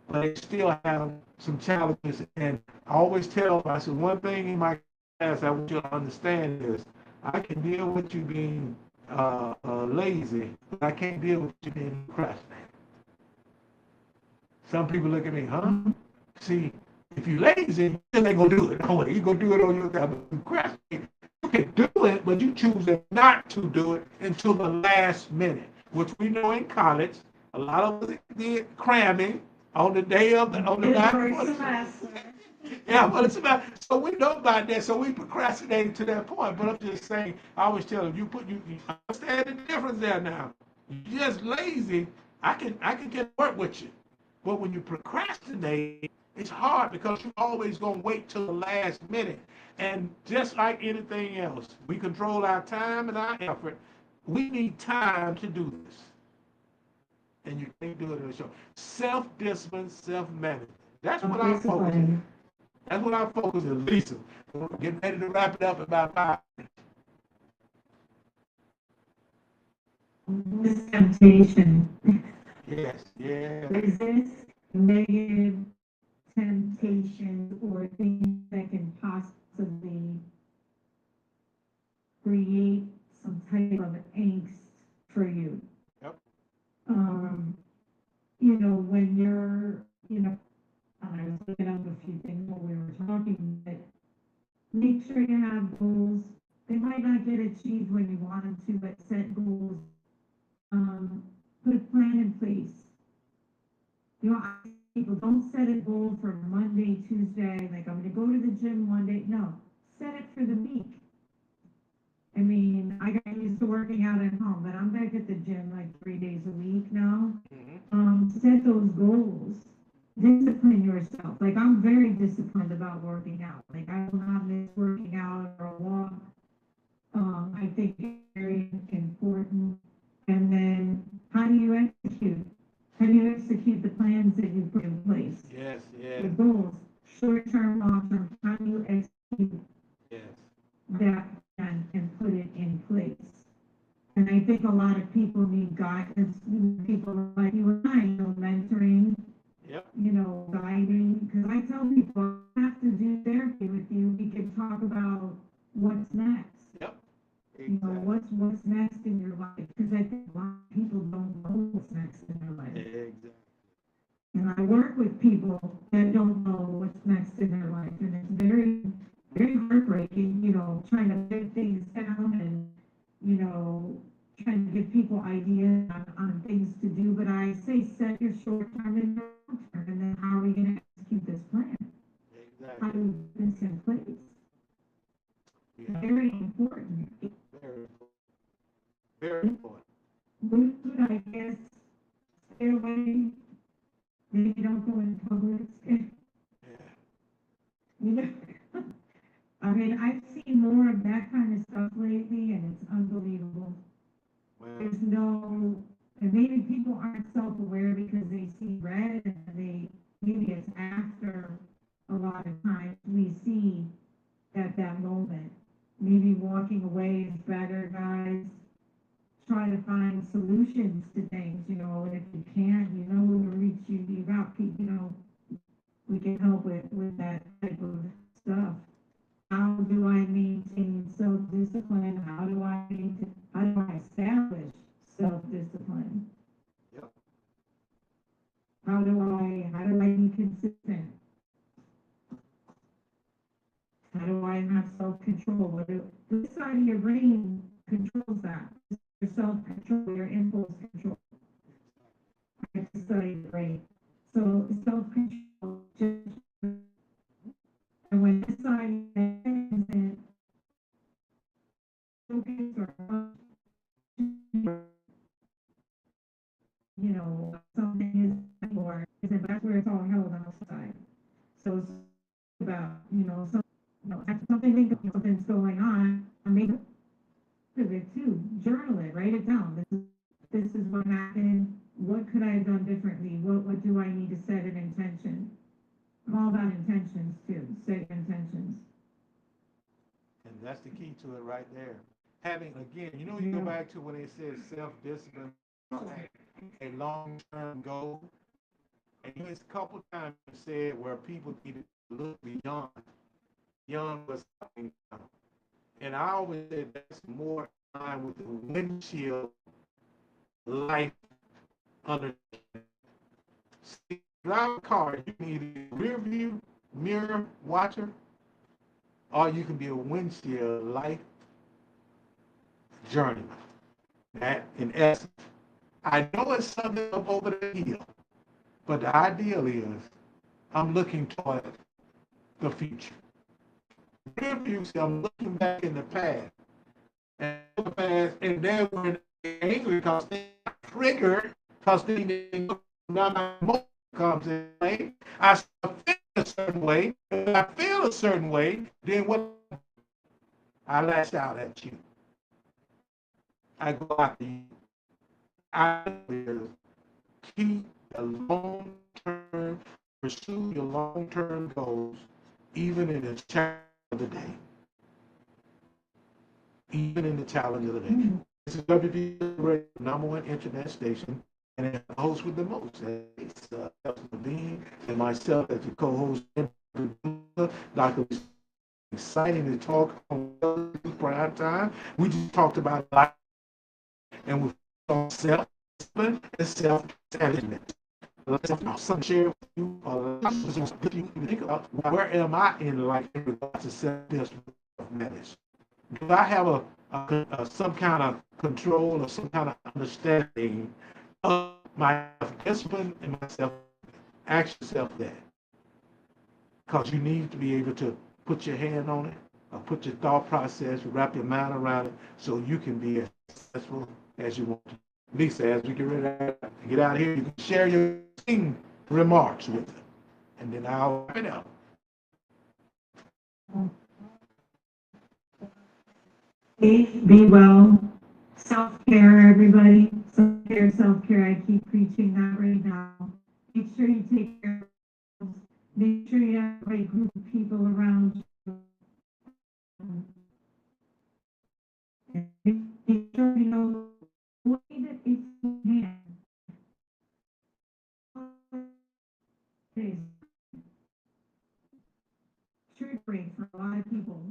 but they still have some challenges. And I always tell them, I said, one thing in my class I want you to understand is I can deal with you being lazy, but I can't deal with you being procrastinating. Some people look at me, huh? See, if you're lazy, you still ain't gonna do it. No way, you gonna do it on your time. Procrastinate. You can do it, but you choose not to do it until the last minute, which we know in college, a lot of us did cramming on the day of the night before the semester. Yeah, but it's about, so we know about that, so we procrastinating to that point. But I'm just saying, I always tell them, you understand the difference there now. You're just lazy. I can get work with you. But when you procrastinate, it's hard because you're always going to wait till the last minute. And just like anything else, we control our time and our effort. We need time to do this. And you can't do it in a show. Self-discipline, self-management. That's what I focus on. That's what I focus on, Lisa. We're getting ready to wrap it up in about 5 minutes. This temptation. Yes, yeah. Resist negative temptations or things that can possibly create some type of angst for you. Yep. When you're, I was looking up a few things while we were talking, but make sure you have goals. They might not get achieved when you want them to, but set goals. Put a plan in place. People don't set a goal for Monday, Tuesday, like I'm going to go to the gym one day. No, set it for the week. I mean, I got used to working out at home, but I'm back at the gym like 3 days a week now. Set those goals. Discipline yourself. Like I'm very disciplined about working out. Like I will not miss working out or a walk. I think it's very important. And then how do you execute? How do you execute the plans that you put in place? Yes, yes. The goals, short term, long term. How do you execute that plan and put it in place? And I think a lot of people need guidance. People like you and I, mentoring. Yep. Guiding. Because I tell people, I have to do therapy with you. We can talk about what's next. Yep. Exactly. What's next in your life? Because I think a lot of people don't know what's next in their life. Exactly. And I work with people that don't know what's next in their life, and it's very, very heartbreaking. Trying to get things down and trying to give people ideas on things to do. But I say set your short term and your long term, and then how are we going to execute this plan? Exactly. How do we put this in place? Yeah. Very important. Very important. Very important. We could, I guess, stay away. Maybe don't go in public. Yeah. I mean, I've seen more of that kind of stuff lately, and it's unbelievable. Well, and maybe people aren't self-aware because they see red, and maybe it's after a lot of times we see at that moment. Maybe walking away is better, guys. Try to find solutions to things, and if you can't, who to reach you got people, we can help with that type of stuff. How do I maintain self-discipline? How do I establish self-discipline? Yep. How do I be consistent? How do I have self-control? This side of your brain controls that. Your self-control, your impulse control. I have to study the brain. So self-control, just, and when this side isn't focused or, something is, or that's where it's all held outside. So it's about, something's going on, or make of it too. Journal it, write it down. This is what happened. What could I have done differently? What do I need to set an intention? I'm all about intentions too. Set intentions. And that's the key to it right there. Having, again, you go back to when it says self-discipline, a long-term goal. And it's a couple times said where people need to look beyond what's happening now. And I always say that's more in line with the windshield life under. See, drive a car, you can either be a rear view mirror watcher, or you can be a windshield life journeyman. That, in essence, I know it's something up over the hill, but the ideal is I'm looking toward the future. Rear view, I'm looking back in the past, and then when they're angry because they triggered, because now my emotion comes in, I feel a certain way. If I feel a certain way, then what? I lash out at you. I go after you. I will keep the long term, pursue your long term goals, even in the challenge of the day. Even in the challenge of the day. This is WV Radio, #1 internet station, and it's the host with the most. It's Levine and myself as your co-host, Dr. Exciting to talk on prime time. We just talked about life, and we on self-discipline and self-management. Some share with you, if you think about where am I in life in regards to self-management. Do I have a some kind of control or some kind of understanding of my discipline and myself? Ask yourself that, because you need to be able to put your hand on it, or put your thought process, wrap your mind around it, so you can be as successful as you want to. Lisa, as we get ready to get out of here, you can share your remarks with them, and then I'll wrap it up. Be well. Self-care, everybody. Self-care, self-care. I keep preaching that right now. Make sure you take care of yourselves. Make sure you have the right group of people around you. Make sure you know the way that it's in hand. Triggering for a lot of people.